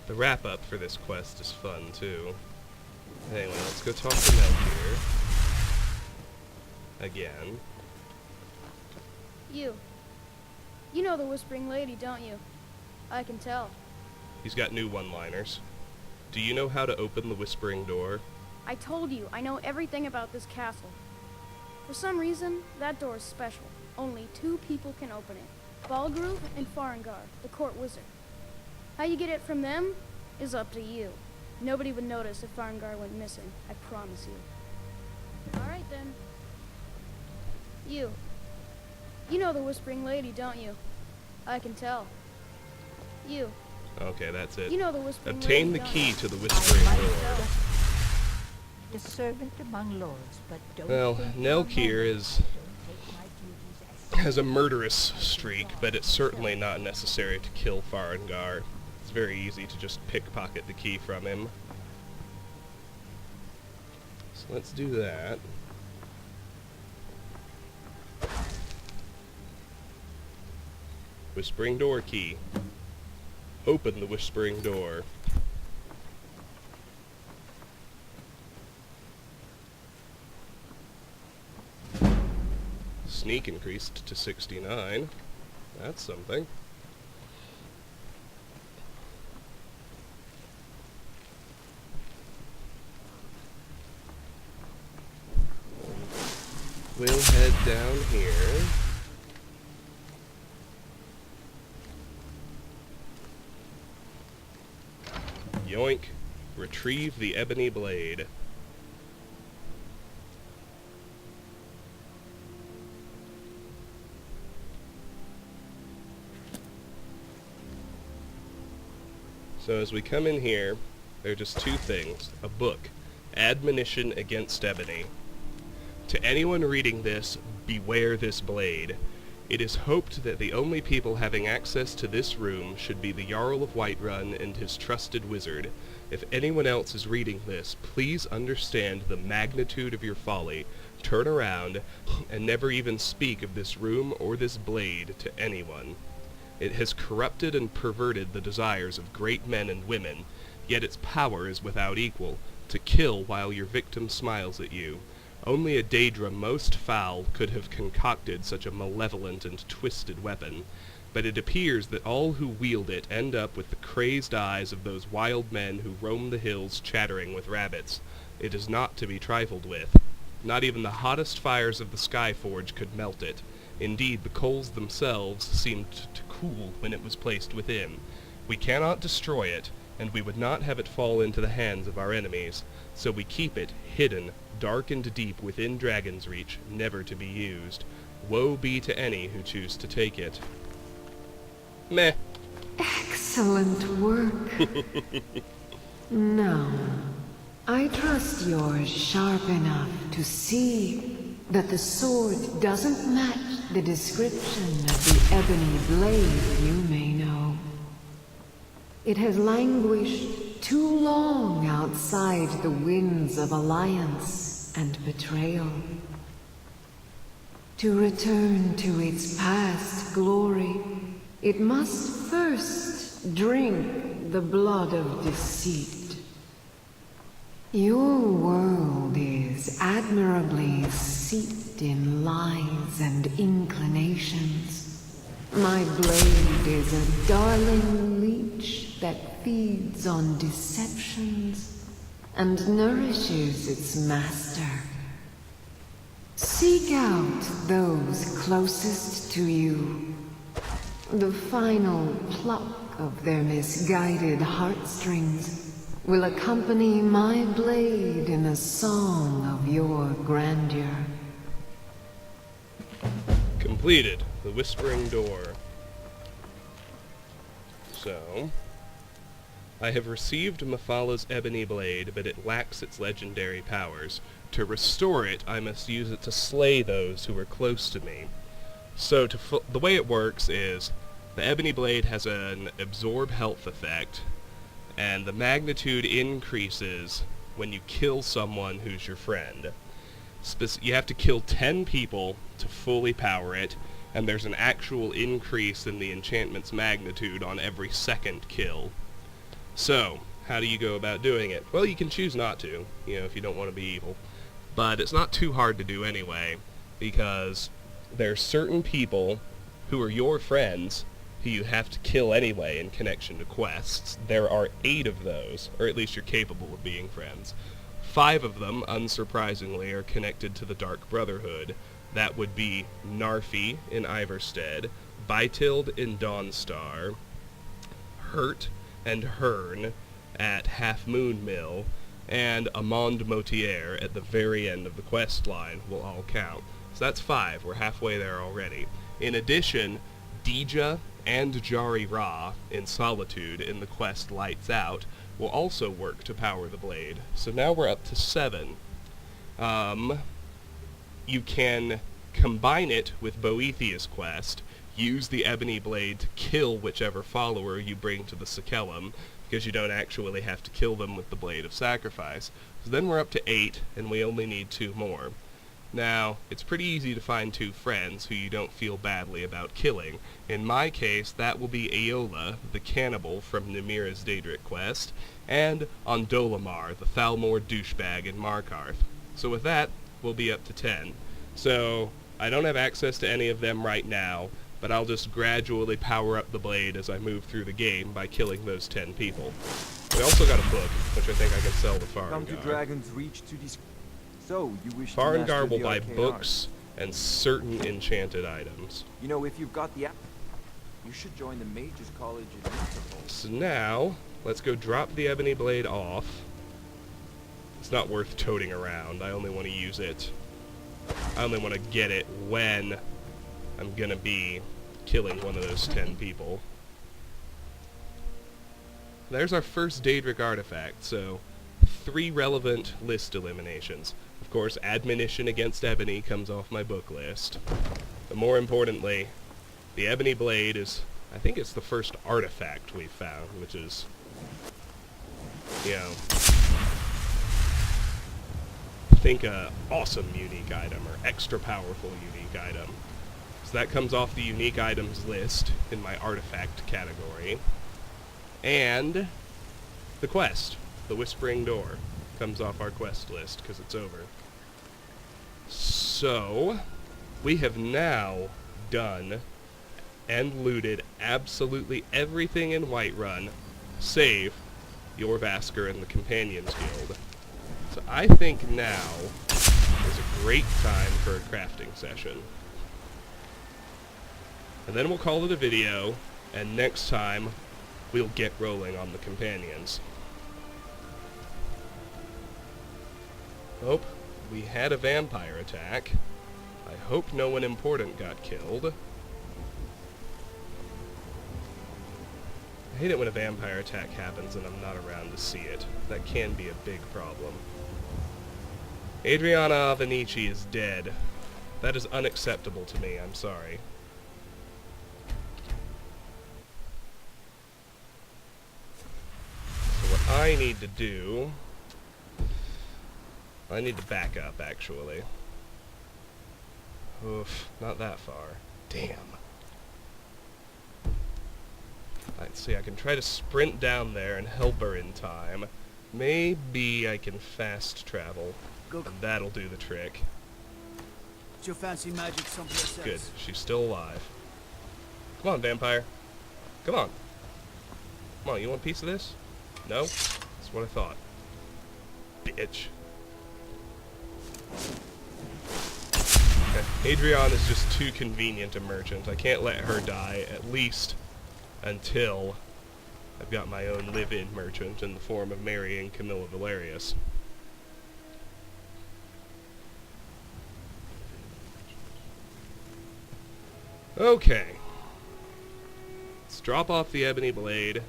The wrap-up for this quest is fun, too. Anyway, let's go talk to Nelkir. Again. You know the Whispering Lady, don't you? I can tell. He's got new one-liners. Do you know how to open the Whispering Door? I told you, I know everything about this castle. For some reason, that door is special. Only 2 people can open it. Balgrove and Farengar, the court wizard. How you get it from them is up to you. Nobody would notice if Farengar went missing, I promise you. Alright then. You know the Whispering Lady, don't you? I can tell. You Okay, that's it. know the Whispering Obtain the Lady, key don't to the you? Whispering I Door. can tell. The servant among lords, but don't Well, think for a Nelkir moment is I don't take my duties as has a murderous streak, but it's certainly not necessary to kill Farengar. It's very easy to just pickpocket the key from him. So let's do that. Whispering Door key. Open the Whispering Door. Sneak increased to 69. That's something. We'll head down here. Yoink. Retrieve the ebony blade. So as we come in here, there are just 2 things. A book. Admonition against ebony. To anyone reading this, beware this blade. It is hoped that the only people having access to this room should be the Jarl of Whiterun and his trusted wizard. If anyone else is reading this, please understand the magnitude of your folly, turn around, and never even speak of this room or this blade to anyone. It has corrupted and perverted the desires of great men and women, yet its power is without equal, to kill while your victim smiles at you. Only a Daedra most foul could have concocted such a malevolent and twisted weapon, but it appears that all who wield it end up with the crazed eyes of those wild men who roam the hills chattering with rabbits. It is not to be trifled with. Not even the hottest fires of the Skyforge could melt it. Indeed, the coals themselves seemed to cool when it was placed within. We cannot destroy it, and we would not have it fall into the hands of our enemies, so we keep it hidden, dark and deep within Dragon's Reach, never to be used. Woe be to any who choose to take it. Meh. Excellent work. Now, I trust you're sharp enough to see that the sword doesn't match the description of the ebony blade you may know. It has languished too long outside the winds of alliance and betrayal. To return to its past glory, it must first drink the blood of deceit. Your world is admirably steeped in lies and inclinations. My blade is a darling leech that feeds on deceptions and nourishes its master. Seek out those closest to you. The final pluck of their misguided heartstrings will accompany my blade in a song of your grandeur. Completed. The Whispering Door. So, I have received Mephala ebony blade, but it lacks its legendary powers. To restore it, I must use it to slay those who are close to me. So, the way it works is, the ebony blade has an absorb health effect, and the magnitude increases when you kill someone who's your friend. You have to kill 10 people to fully power it, and there's an actual increase in the enchantment's magnitude on every second kill. So, how do you go about doing it? Well, you can choose not to, if you don't want to be evil. But it's not too hard to do anyway, because there are certain people who are your friends who you have to kill anyway in connection to quests. There are 8 of those, or at least you're capable of being friends. 5 of them, unsurprisingly, are connected to the Dark Brotherhood. That would be Narfi in Iverstead, Bytild in Dawnstar, Hurt and Hearn at Half Moon Mill, and Amand Motier at the very end of the quest line will all count. So that's 5. We're halfway there already. In addition, Dija and Jari Ra in Solitude in the quest Lights Out will also work to power the blade. So now we're up to 7. You can combine it with Boethiah's quest, use the ebony blade to kill whichever follower you bring to the Sakellum, because you don't actually have to kill them with the Blade of Sacrifice. So then we're up to 8, and we only need 2 more. Now, it's pretty easy to find 2 friends who you don't feel badly about killing. In my case, that will be Aola, the cannibal from Numira's Daedric quest, and Ondolamar, the Thalmor douchebag in Markarth. So with that, we'll be up to 10. So, I don't have access to any of them right now, but I'll just gradually power up the blade as I move through the game by killing those 10 people. We also got a book, which I think I can sell to Farengar. Come to Dragon's Reach to So, you wish to Farengar master will the buy arcane books and certain enchanted items. You know, if you've got the app, you should join the Mages College in Interpol. So now, let's go drop the ebony blade off. It's not worth toting around. I only want to use it. I only want to get it when I'm gonna be killing one of those 10 people. There's our first Daedric artifact, so 3 relevant list eliminations. Of course, Admonition against Ebony comes off my book list. But more importantly, the Ebony Blade is, I think it's the first artifact we've found, which is, think a awesome unique item, or extra powerful unique item. So that comes off the unique items list in my artifact category. And the quest, the Whispering Door, comes off our quest list because it's over. So, we have now done and looted absolutely everything in Whiterun, save Jorvaskr and the Companions Guild. So I think now is a great time for a crafting session. And then we'll call it a video, and next time we'll get rolling on the Companions. Oh, we had a vampire attack. I hope no one important got killed. I hate it when a vampire attack happens and I'm not around to see it. That can be a big problem. Adriana Avenici is dead. That is unacceptable to me, I'm sorry. So what I need to do... I need to back up, actually. Oof, not that far. Damn. Let's see, I can try to sprint down there and help her in time. Maybe I can fast travel, Go. and that'll do the trick. It's your fancy magic someplace else. Good, she's still alive. Come on, vampire. Come on. Come on, you want a piece of this? No? That's what I thought. Bitch. Okay, Adrian is just too convenient a merchant. I can't let her die, at least until I've got my own live-in merchant in the form of marrying Camilla Valerius. Okay. Let's drop off the ebony blade.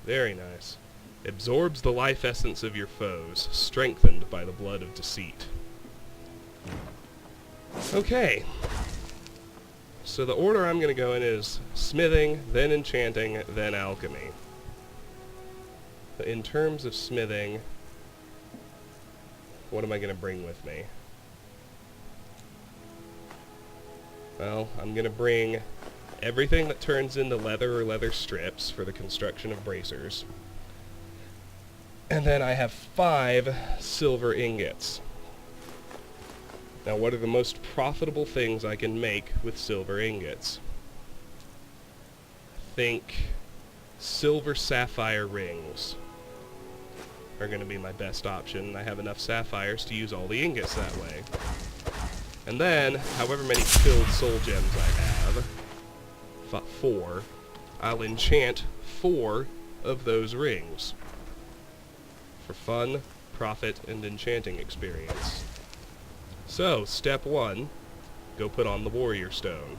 Very nice. Absorbs the life essence of your foes, strengthened by the blood of deceit. Okay. So the order I'm going to go in is smithing, then enchanting, then alchemy. In terms of smithing, what am I going to bring with me? Well, I'm going to bring everything that turns into leather or leather strips for the construction of bracers. And then I have 5 silver ingots. Now, what are the most profitable things I can make with silver ingots? I think silver sapphire rings are going to be my best option. I have enough sapphires to use all the ingots that way. And then, however many filled soul gems I have, 4, I'll enchant 4 of those rings for fun, profit, and enchanting experience. So, step 1, go put on the warrior stone.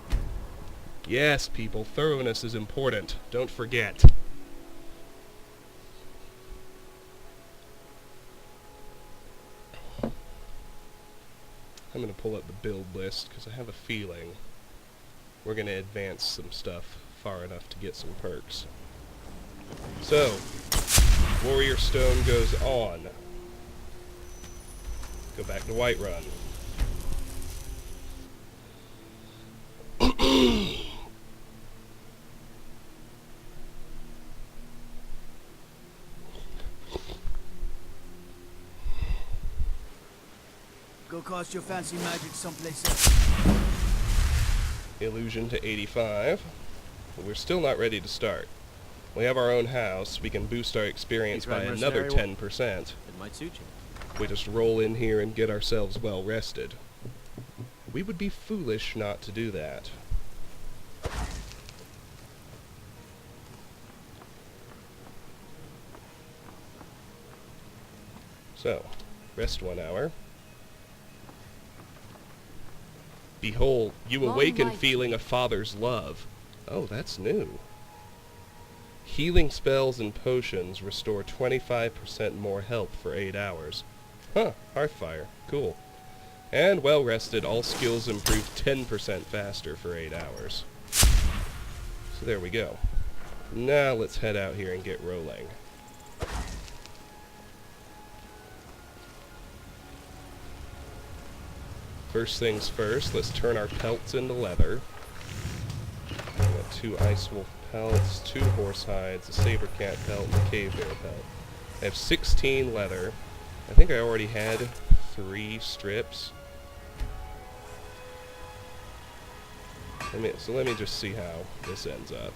Yes, people, thoroughness is important. Don't forget. I'm going to pull up the build list because I have a feeling we're going to advance some stuff far enough to get some perks. So, warrior stone goes on. Go back to Whiterun. Go cast your fancy magic someplace else. Illusion to 85. But we're still not ready to start. We have our own house. We can boost our experience by another 10%. It might suit you. We just roll in here and get ourselves well rested. We would be foolish not to do that. So, rest 1 hour. Behold, you awaken feeling a father's love. Oh, that's new. Healing spells and potions restore 25% more health for 8 hours. Huh, Hearthfire. Cool. And well rested, all skills improve 10% faster for 8 hours. So there we go. Now let's head out here and get rolling. First things first, let's turn our pelts into leather. We got 2 ice wolf pelts, 2 horse hides, a saber cat pelt, and a cave bear pelt. I have 16 leather. I think I already had 3 strips. Let me just see how this ends up.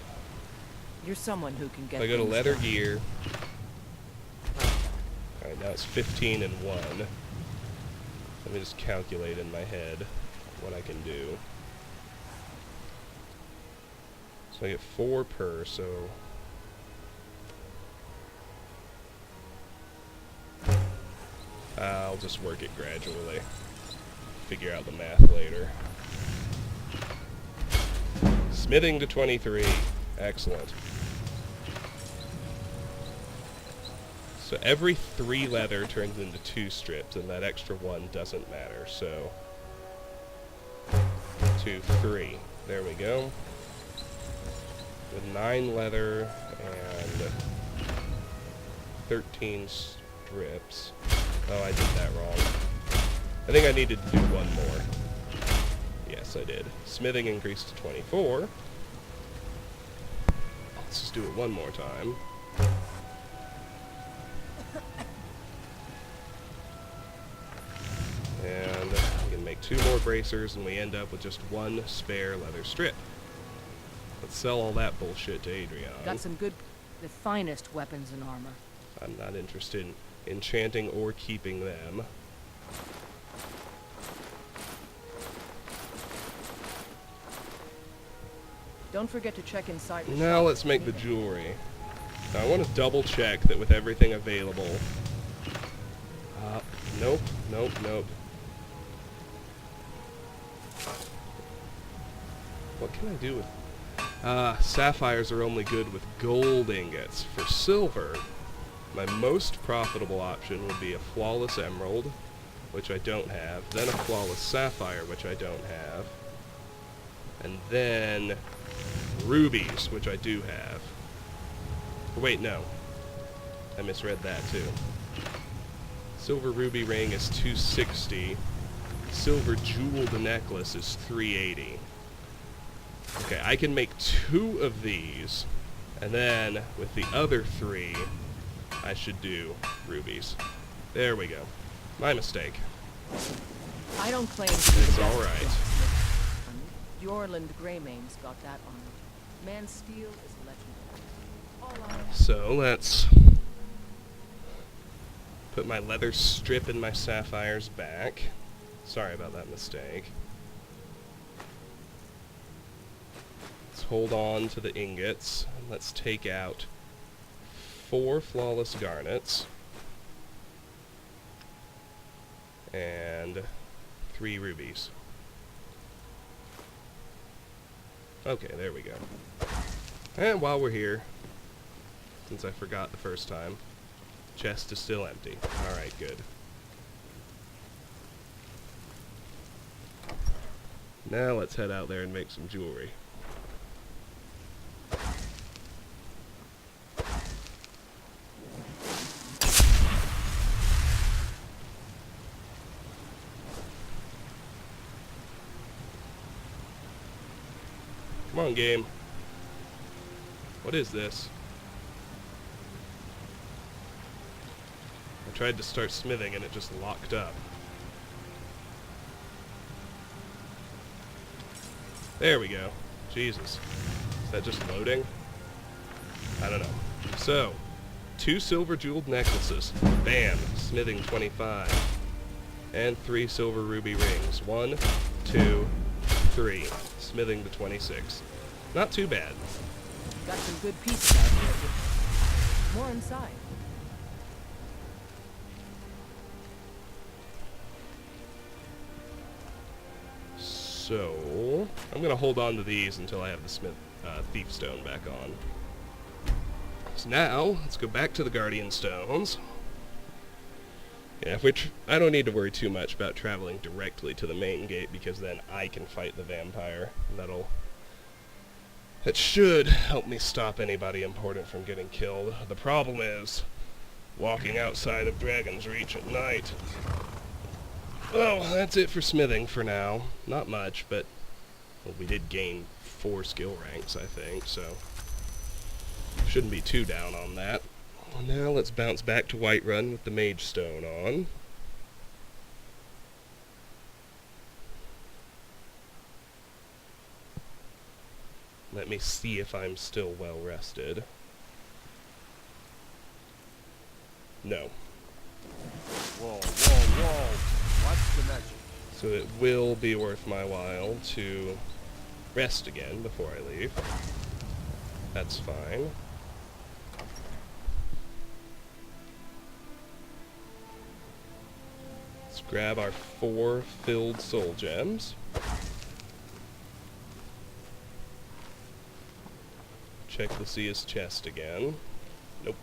You're someone who can get. If I go to leather gear. Alright, now it's 15 and 1. Let me just calculate in my head what I can do. So I get 4 per, so... I'll just work it gradually. Figure out the math later. Smithing to 23. Excellent. So every 3 leather turns into 2 strips, and that extra 1 doesn't matter, so... 2, 3. There we go. With 9 leather and 13 strips. Oh, I did that wrong. I think I needed to do one more. Yes, I did. Smithing increased to 24. Let's just do it one more time. And we can make 2 more bracers, and we end up with just 1 spare leather strip. Let's sell all that bullshit to Adrian. Got some good, the finest weapons and armor. I'm not interested in enchanting or keeping them. Don't forget to check inside the Now shop. let's make the jewelry. Now I want to double check that with everything available. Nope, nope, nope. What can I do with... sapphires are only good with gold ingots. For silver, my most profitable option would be a flawless emerald, which I don't have, then a flawless sapphire, which I don't have, and then rubies, which I do have. Wait, no. I misread that too. Silver ruby ring is 260. Silver jeweled necklace is 380. Okay, I can make 2 of these, and then with the other 3, I should do rubies. There we go. My mistake. I don't claim It's alright. Yorland Greymane's got that armor. Man steel is legendary. All I So let's put my leather strip and my sapphires back. Sorry about that mistake. Let's hold on to the ingots. Let's take out 4 flawless garnets and 3 rubies. Okay, there we go. And while we're here, since I forgot the first time, chest is still empty. Alright, good. Now let's head out there and make some jewelry. Come on, game. What is this? I tried to start smithing and it just locked up. There we go. Jesus. Is that just loading? I don't know. So, 2 silver jeweled necklaces. Bam. Smithing 25. And 3 silver ruby rings. 1, 2, 3. Smithing to 26. Not too bad. got some good pieces out here. More inside. So, I'm going to hold on to these until I have the thief stone back on. So now, let's go back to the guardian stones. Yeah, which I don't need to worry too much about traveling directly to the main gate, because then I can fight the vampire. That should help me stop anybody important from getting killed. The problem is walking outside of Dragon's Reach at night. Well, that's it for smithing for now. Not much, but well, we did gain 4 skill ranks, I think, so shouldn't be too down on that. Now let's bounce back to Whiterun with the Mage Stone on. Let me see if I'm still well rested. No. Whoa, whoa, whoa. What's the magic? So it will be worth my while to rest again before I leave. That's fine. Let's grab our 4 filled soul gems. Check Lucia's chest again. Nope.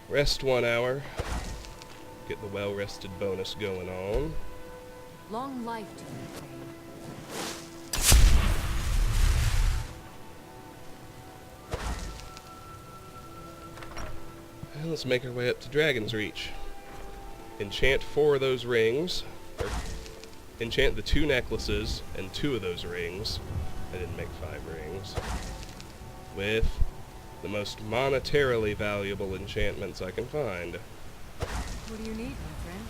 Rest 1 hour. Get the well-rested bonus going on. Long life to you, Thane. And let's make our way up to Dragon's Reach. enchant 4 of those rings, or enchant the 2 necklaces and 2 of those rings. I didn't make 5 rings. With the most monetarily valuable enchantments I can find. What do you need, my friend?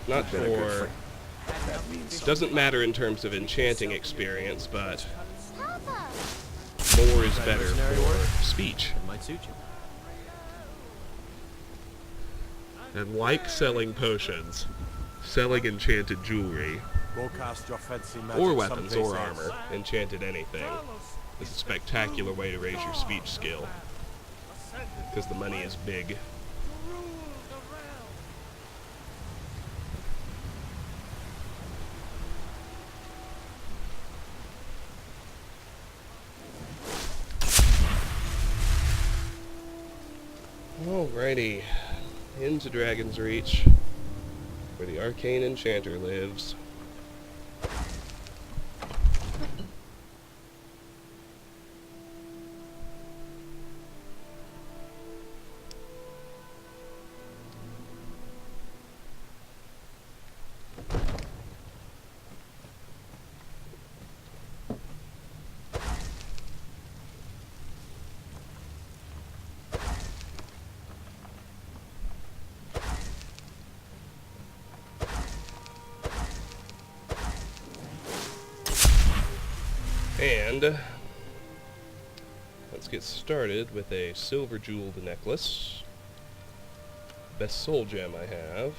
Not for... Doesn't matter in terms of enchanting experience, but more is better for speech. Might suit you. And like selling potions, selling enchanted jewelry, Go cast your fancy magic or weapons someplace or else. armor, enchanted anything, is a spectacular way to raise your speech skill. Because the money is big. Alrighty, into Dragon's Reach, where the Arcane Enchanter lives. And let's get started with a silver jeweled necklace. Best soul gem I have.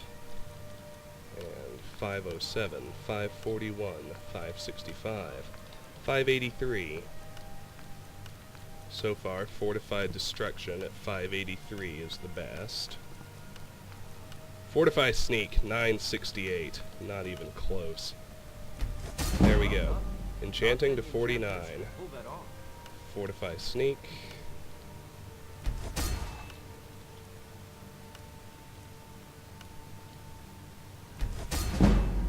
And 507, 541, 565, 583. So far, Fortified Destruction at 583 is the best. Fortify Sneak, 968. Not even close. There we go. Enchanting to 49. Fortify Sneak.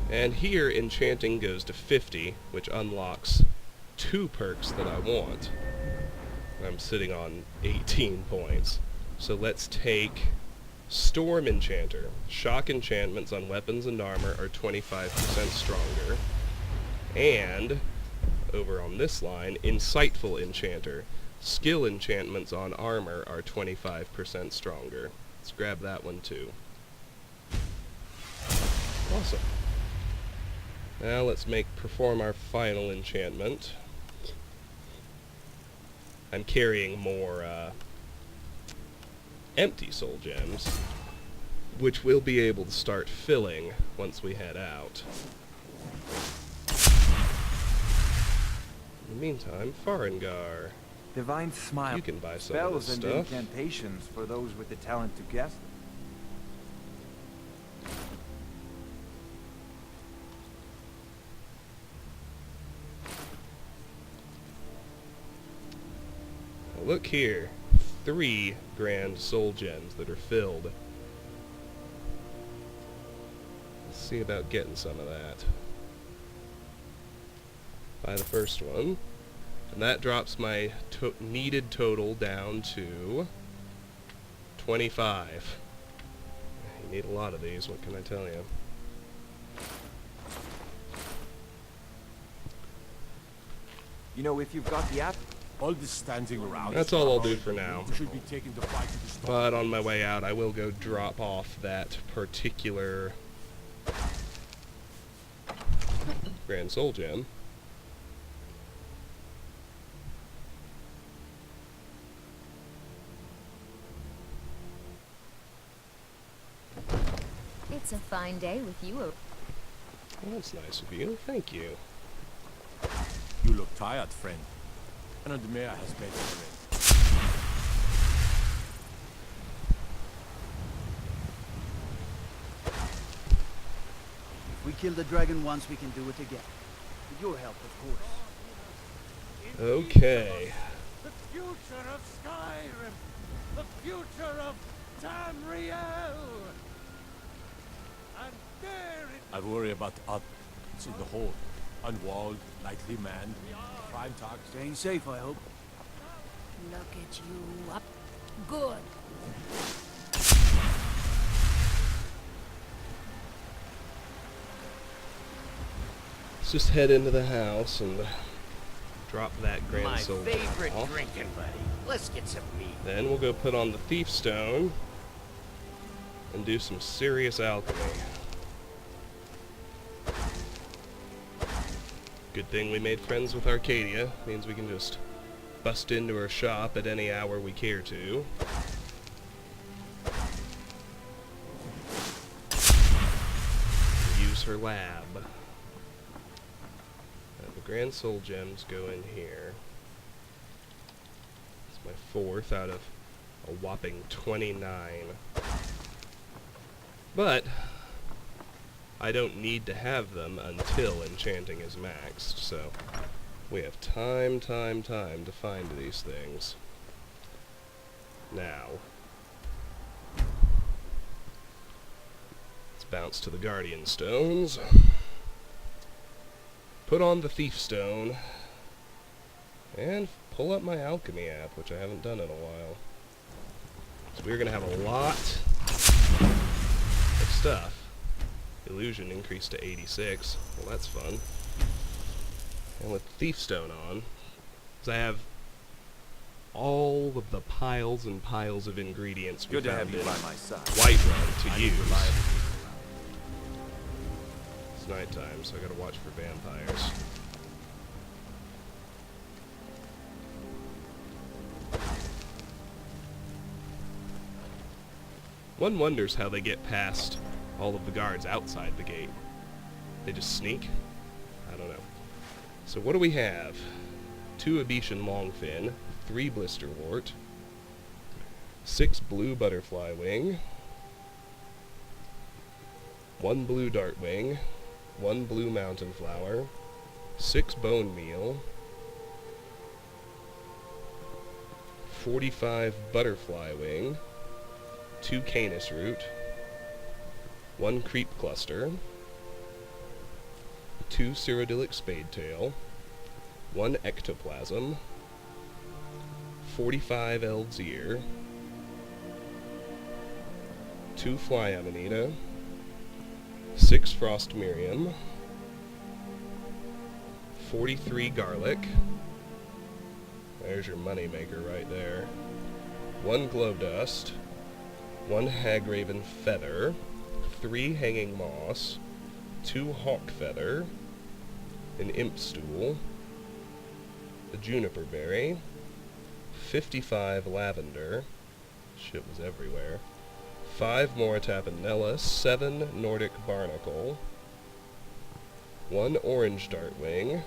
And here, enchanting goes to 50, which unlocks 2 perks that I want. I'm sitting on 18 points. So let's take Storm Enchanter. Shock enchantments on weapons and armor are 25% stronger. And over on this line, Insightful Enchanter. Skill enchantments on armor are 25% stronger. Let's grab that one too. Awesome. Now let's perform our final enchantment. I'm carrying more empty soul gems, which we'll be able to start filling once we head out. In the meantime, Farengar. Divine Smile. You can buy some Spells of this and stuff. incantations for those with the talent to guess them. Now look here. 3 grand soul gems that are filled. Let's see about getting some of that. Buy the first one. And that drops my needed total down to 25. You need a lot of these, what can I tell you? You know, if you've got the app, all this standing around. That's all I'll do for now. We should be taking the fight to the storm. But on my way out, I will go drop off that particular Grand Soul Gem. It's a fine day with you. Well, that's nice of you. Thank you. You look tired, friend. And the mayor has made it. If we kill the dragon once, we can do it again. With your help, of course. Okay. The future of Skyrim! The future of Tamriel! And there it... I worry about others in the hold. Unwalled, lightly manned, prime target. Staying safe, I hope. Look at you up. Good. just head into the house and drop that grand My silver favorite off. drinking buddy. Let's get some meat. Then we'll go put on the thief stone and do some serious alchemy. Good thing we made friends with Arcadia. Means we can just bust into her shop at any hour we care to. Use her lab. The Grand Soul Gems go in here. It's my 4th out of a whopping 29. But I don't need to have them until enchanting is maxed, so we have time to find these things. Now, let's bounce to the Guardian Stones. Put on the Thief Stone, and pull up my Alchemy app, which I haven't done in a while. So we're going to have a lot of stuff. Illusion increased to 86. Well, that's fun. And with Thief Stone on, because I have all of the piles and piles of ingredients we Good to found have you in by my side. Whiterun to I need use. reliable people It's nighttime, so I gotta watch for vampires. One wonders how they get past all of the guards outside the gate. They just sneak? I don't know. So what do we have? 2 Abetian Longfin, 3 Blisterwort, 6 Blue Butterfly Wing, 1 Blue Dartwing, 1 Blue Mountain Flower, 6 Bone Meal, 45 Butterfly Wing, 2 Canis Root, 1 Creep Cluster, 2 Cyrodiilic Spadetail, 1 Ectoplasm, 45 Eld's Ear, 2 Fly Amanita, 6 Frost Miriam, 43 Garlic, there's your moneymaker right there, 1 Glow Dust, 1 Hagraven Feather, 3 Hanging Moss, 2 Hawk Feather, an Imp Stool, a Juniper Berry, 55 Lavender, shit was everywhere, 5 more Tapanella, 7 Nordic Barnacle, 1 Orange Dartwing,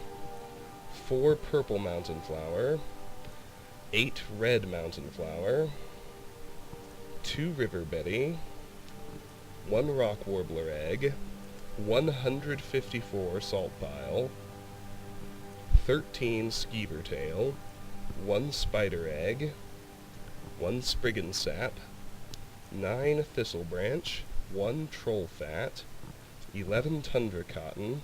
4 Purple Mountain Flower, 8 Red Mountain Flower, 2 River Betty, 1 Rock Warbler Egg, 154 Salt Pile, 13 Skeever Tail, 1 Spider Egg, 1 Spriggan Sap, 9 Thistle Branch, 1 Troll Fat, 11 Tundra Cotton,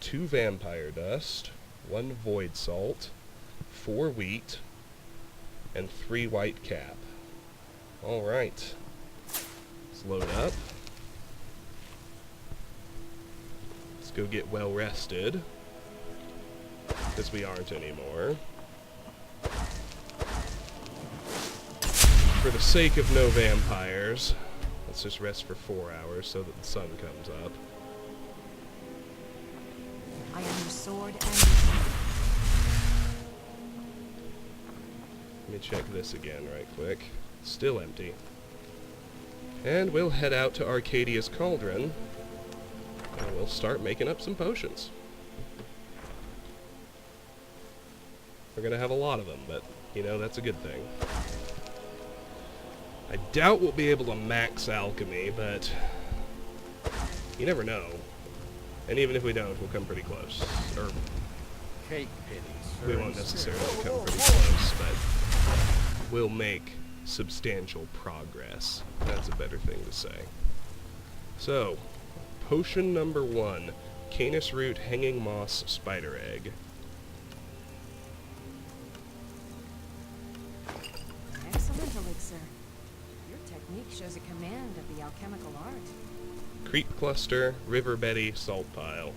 2 Vampire Dust, 1 Void Salt, 4 Wheat, and 3 White Cap. Alright. Let's load up. Let's go get well rested. Because we aren't anymore. For the sake of no vampires, let's just rest for 4 hours so that the sun comes up. I am your sword and your shield. Let me check this again right quick. Still empty. And we'll head out to Arcadia's Cauldron, and we'll start making up some potions. We're gonna have a lot of them, but, you know, that's a good thing. I doubt we'll be able to max alchemy, but you never know. And even if we don't, we'll come pretty close. Or Cake pitties. we won't necessarily come pretty close, but we'll make substantial progress. That's a better thing to say. So, potion number 1, Canis Root, Hanging Moss, Spider Egg. Excellent elixir. Your technique shows a command of the alchemical art. Creep Cluster, River Betty, Salt Pile.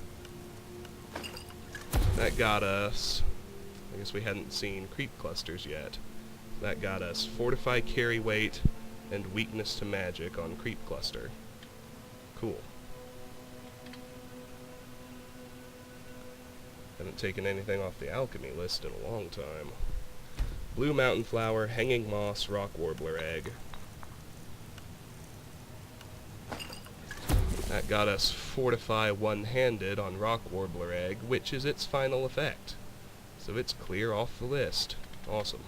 That got us... I guess we hadn't seen Creep Clusters yet. That got us Fortify Carry Weight and Weakness to Magic on Creep Cluster. Cool. Haven't taken anything off the alchemy list in a long time. Blue Mountain Flower, Hanging Moss, Rock Warbler Egg. That got us Fortify One-Handed on Rock Warbler Egg, which is its final effect. So it's clear off the list. Awesome.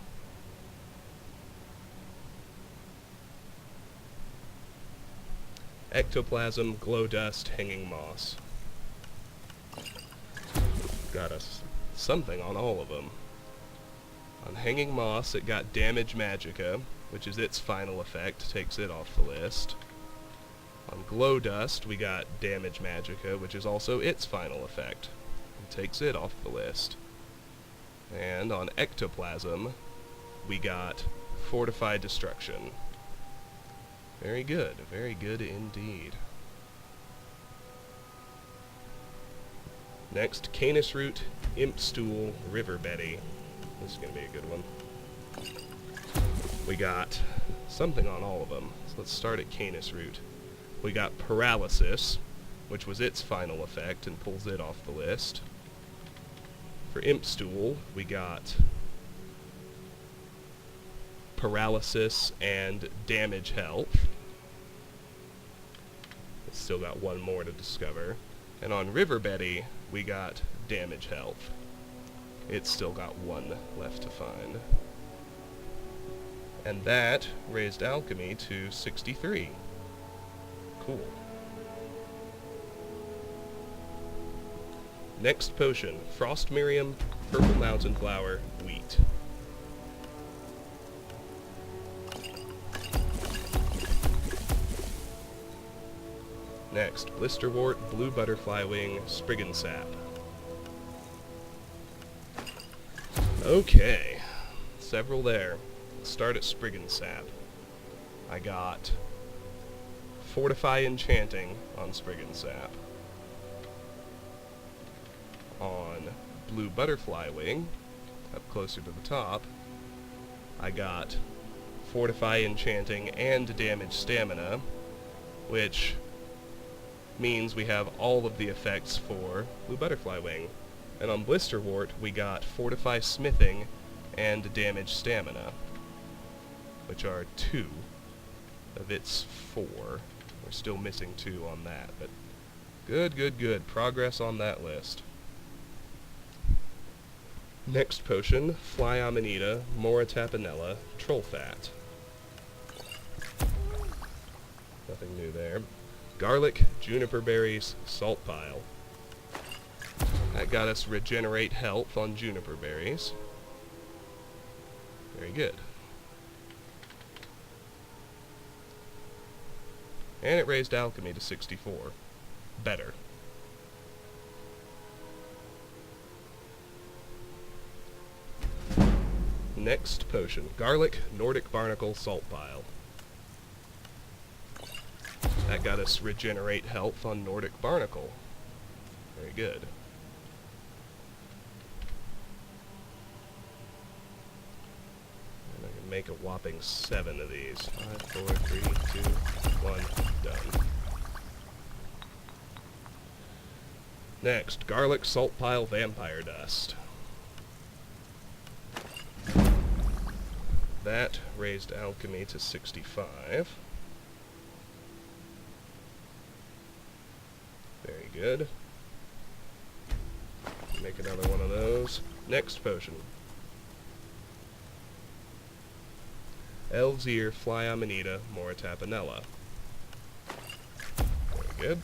Ectoplasm, Glow Dust, Hanging Moss. Got us something on all of them. On Hanging Moss, it got Damage Magicka, which is its final effect, takes it off the list. On Glow Dust, we got Damage Magicka, which is also its final effect, and takes it off the list. And on Ectoplasm, we got Fortified Destruction. Very good indeed. Next, Canis Root, Imp Stool, River Betty. This is going to be a good one. We got something on all of them. So let's start at Canis Root. We got Paralysis, which was its final effect and pulls it off the list. For Imp Stool, we got Paralysis and Damage Health. It's still got one more to discover. And on River Betty, we got Damage Health. It's still got one left to find. And that raised Alchemy to 63. Cool. Next potion, Frost Miriam, Purple Mountain Flower, Wheat. Next, Blisterwort, Blue Butterfly Wing, Spriggan Sap. Okay, several there. Let's start at Spriggan Sap. I got Fortify Enchanting on Spriggan Sap. On Blue Butterfly Wing, up closer to the top, I got Fortify Enchanting and Damage Stamina, which means we have all of the effects for Blue Butterfly Wing. And on Blisterwort, we got Fortify Smithing and Damage Stamina, which are 2 of its 4. We're still missing 2 on that, but good. Progress on that list. Next potion, Fly Amanita, Mora Tapanella, Troll Fat. Nothing new there. Garlic, Juniper Berries, Salt Pile. That got us Regenerate Health on Juniper Berries. Very good. And it raised Alchemy to 64. Better. Next potion, Garlic, Nordic Barnacle, Salt Pile. That got us Regenerate Health on Nordic Barnacle. Very good. And I can make a whopping 7 of these. 5, 4, 3, 2, 1, done. Next, Garlic, Salt Pile, Vampire Dust. That raised Alchemy to 65. Very good. Make another one of those. Next potion. Elves Ear, Fly Amanita, Mora Tapanella. Very good.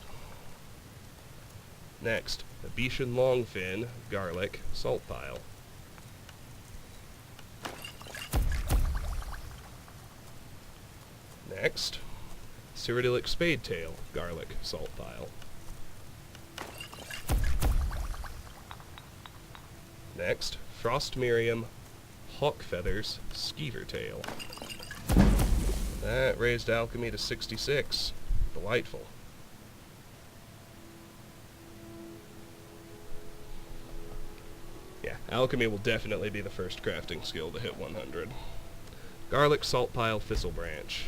Next, Abetian Longfin, Garlic, Salt Pile. Next, Cyrodiilic Spadetail, Garlic, Salt Pile. Next, Frost Miriam, Hawk Feathers, Skeever Tail. That raised Alchemy to 66. Delightful. Alchemy will definitely be the first crafting skill to hit 100. Garlic, salt pile, thistle branch.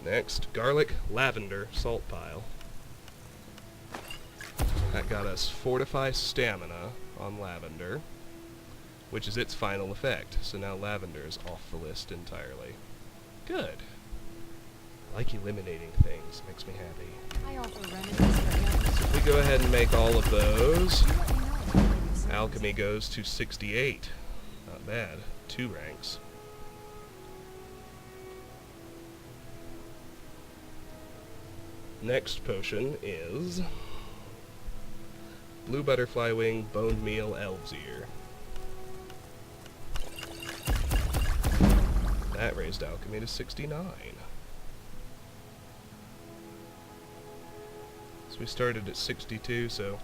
Next, garlic, lavender, salt pile. That got us fortify stamina on lavender, which is its final effect. So now lavender is off the list entirely. Good. I like eliminating things. Makes me happy. I offer remedies for illness. So if we go ahead and make all of those, alchemy goes to 68. Not bad. 2 ranks. Next potion is blue butterfly wing, boned meal, elf's ear. That raised alchemy to 69. So we started at 62, so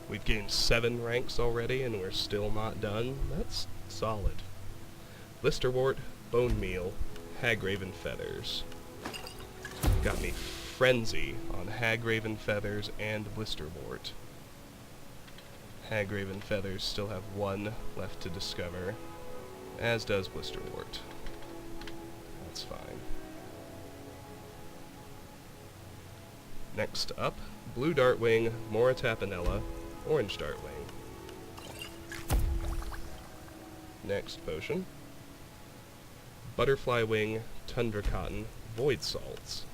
we've gained 7 ranks already, and we're still not done. That's solid. Blisterwort, bone meal, hagraven feathers. Got me frenzy on hagraven feathers and blisterwort. Hagraven feathers still have 1 left to discover, as does blisterwort. That's fine. Next up, blue dartwing, mora tapanella, orange dartwing. Next potion, butterfly wing, tundra cotton, void salts.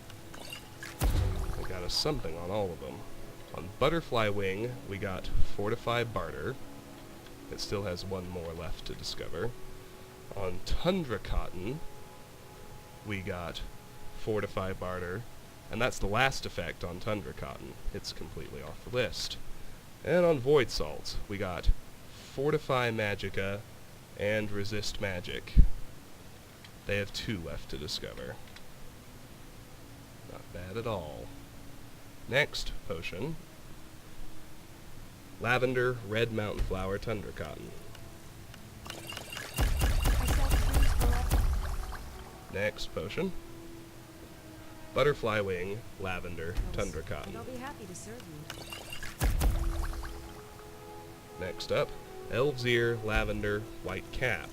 We got us something on all of them. On butterfly wing, we got fortify barter. It still has 1 more left to discover. On tundra cotton, we got fortify barter, and that's the last effect on tundra cotton. It's completely off the list. And on void salts, we got fortify magicka and resist magic. They have 2 left to discover. Not bad at all. Next potion, lavender, red mountain flower, tundra cotton. Next potion, butterfly wing, lavender, tundra cotton. I'll be happy to serve you. Next up, elf's ear, lavender, white cap.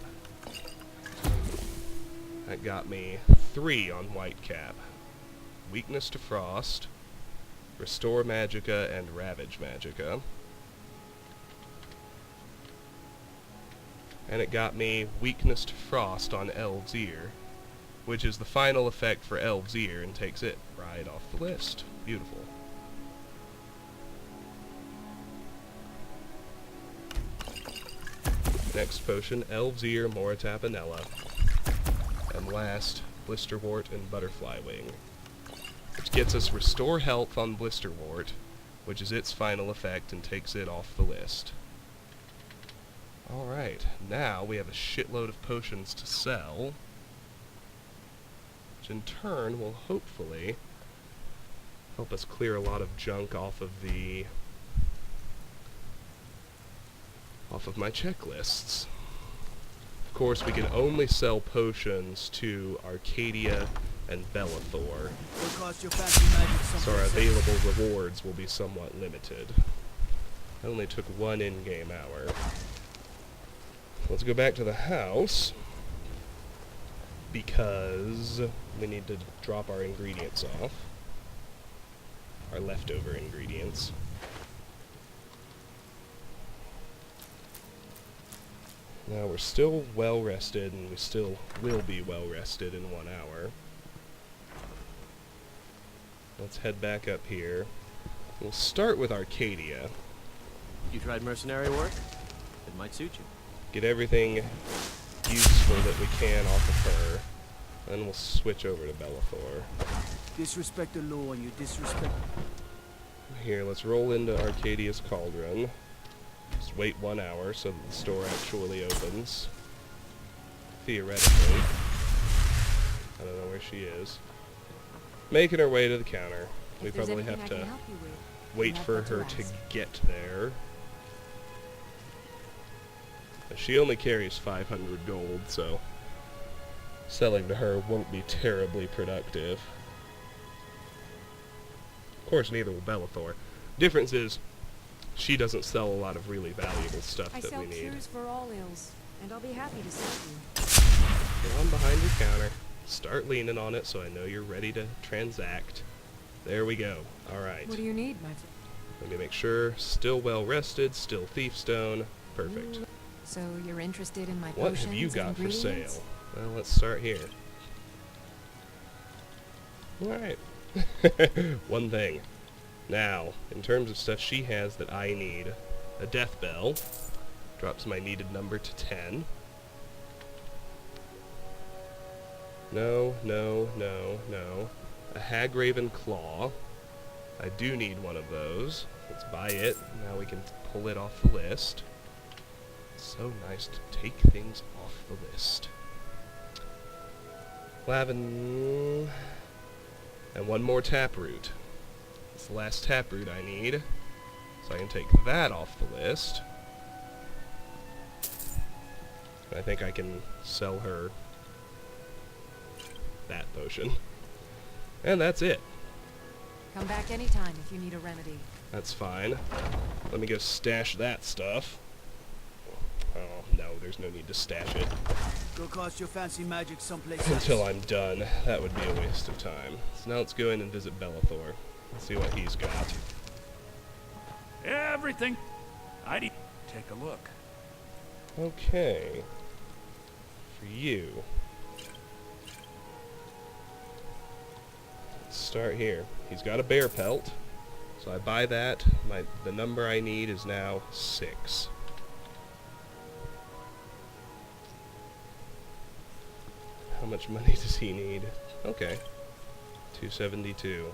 That got me 3 on white cap. Weakness to frost, restore magicka, and ravage magicka. And it got me weakness to frost on elf's ear, which is the final effect for elf's ear and takes it right off the list. Beautiful. Next potion, elf's ear, mora tapanella. And last, blisterwort and butterfly wing, which gets us restore health on blisterwort, which is its final effect and takes it off the list. Alright, now we have a shitload of potions to sell, which in turn will hopefully help us clear a lot of junk off of my checklists. Of course, we can only sell potions to Arcadia and Bellathor, so our available rewards will be somewhat limited. I only took 1 in-game hour. Let's go back to the house, because we need to drop our ingredients off. Our leftover ingredients. Now we're still well rested, and we still will be well rested in 1 hour. Let's head back up here. We'll start with Arcadia. You tried mercenary work? It might suit you. Get everything useful that we can off of her. Then we'll switch over to Bellathor. Disrespect the law and you disrespect... Here, let's roll into Arcadia's Cauldron. Just wait 1 hour so that the store actually opens. Theoretically. I don't know where she is. Making her way to the counter. We probably have to wait for her to get there. She only carries 500 gold, so selling to her won't be terribly productive. course, neither will Bellathor. Difference is, she doesn't sell a lot of really valuable stuff I that sell we need. cures for all ills, and I'll be happy to serve you. Go on behind your counter. Start leaning on it so I know you're ready to transact. There we go. Alright. What do you need, my friend? Let me make sure. Still well rested, still thief stone. Perfect. So you're interested in my What potions have you and got for ingredients? sale? Well, let's start here. Alright. One thing. Now, in terms of stuff she has that I need, a death bell. Drops my needed number to 10. No, no, no, no. A Hagraven Claw. I do need one of those. Let's buy it. Now we can pull it off the list. It's so nice to take things off the list. And one more taproot. It's the last taproot I need. So I can take that off the list. I think I can sell her that potion. And that's it. Come back anytime if you need a remedy. That's fine. Let me go stash that stuff. Oh, no, there's no need to stash it. Go cast your fancy magic someplace else. Until I'm done. That would be a waste of time. So now let's go in and visit Bellathor. Let's see what he's got. Everything. I'd take a look. Okay. For you. Let's start here. He's got a bear pelt. So I buy that. The number I need is now 6. How much money does he need? Okay. 272.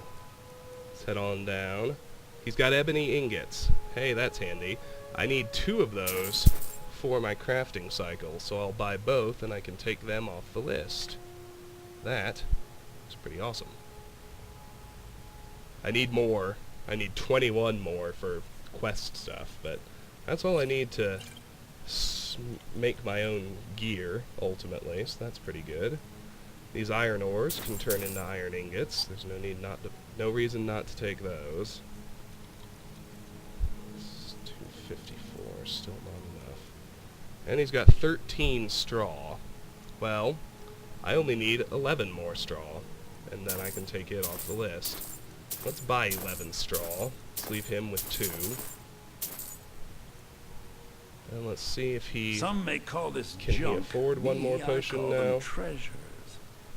Let's head on down. He's got ebony ingots. Hey, that's handy. I need 2 of those for my crafting cycle, so I'll buy both and I can take them off the list. That is pretty awesome. I need more. I need 21 more for quest stuff, but that's all I need to make my own gear, ultimately, so that's pretty good. These iron ores can turn into iron ingots. There's no reason not to take those. It's 254, still not enough. And he's got 13 straw. Well, I only need 11 more straw, and then I can take it off the list. Let's buy 11 straw. Let's leave him with 2. And let's see if he... Some may call this can junk. he afford one more potion I call now? them treasures.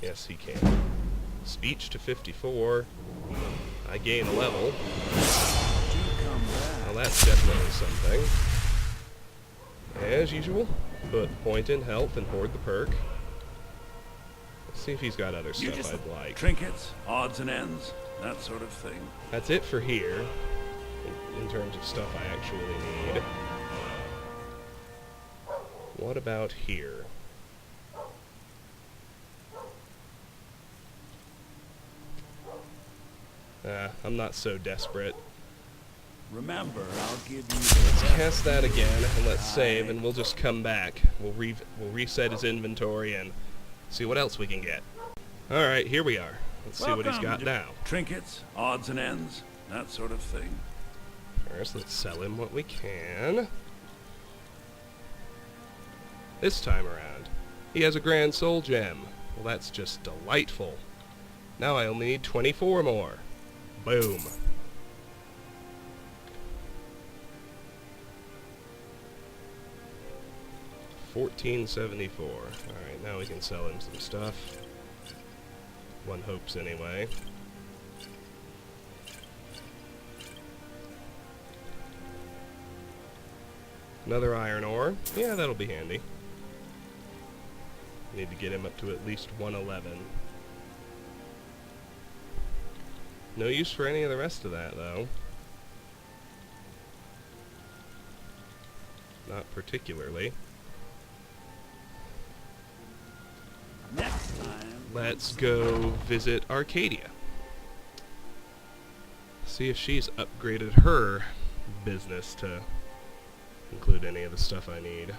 Yes, he can. Speech to 54. I gain a level. Well, that's definitely something. As usual, put point in health and hoard the perk. Let's see if he's got other stuff I'd like. Trinkets, odds and ends, that sort of thing. That's it for here, in terms of stuff I actually need. What about here? I'm not so desperate. Remember, I'll give you Let's cast that again, and let's save, and we'll just come back. We'll reset his inventory and see what else we can get. Alright, here we are. Let's see what he's got now. Trinkets, odds and ends, that sort of thing. First, let's sell him what we can. This time around, he has a Grand Soul Gem. Well, that's just delightful. Now I only need 24 more. Boom. $14.74. Alright, now we can sell him some stuff. One hopes anyway. Another iron ore. Yeah, that'll be handy. Need to get him up to at least 111. No use for any of the rest of that, though. Not particularly. Next time. Let's go visit Arcadia. See if she's upgraded her business to include any of the stuff I need.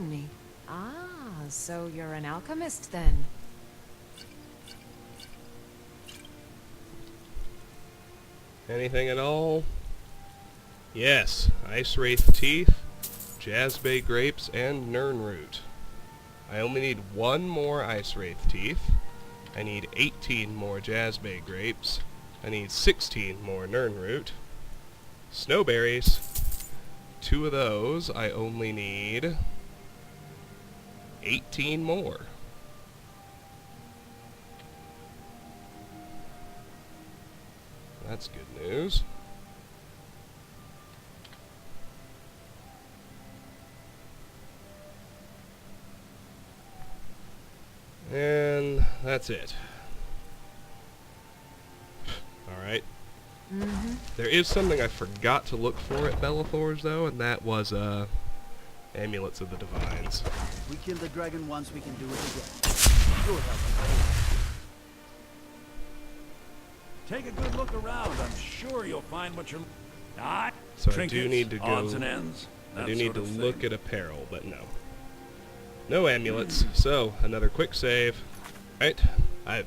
pardon me. Ah, so you're an alchemist then. Anything at all? Yes, Ice Wraith Teeth, Jazzbay Grapes, and Nirnroot. I only need 1 more Ice Wraith Teeth. I need 18 more Jazzbay Grapes. I need 16 more Nirnroot. Snowberries. 2 of those. I only need 18 more. That's good news. And that's it. Alright. There is something I forgot to look for at Bellathor's, though, and that was, Amulets of the Divines. We killed the dragon once, we can do it again. You're helping. Take a good look around. I'm sure you'll find what you're... Ah, So trinkets, I do need to go... odds and ends, I that do need sort to of look thing. at apparel, but no. No amulets. So, another quick save. Right. I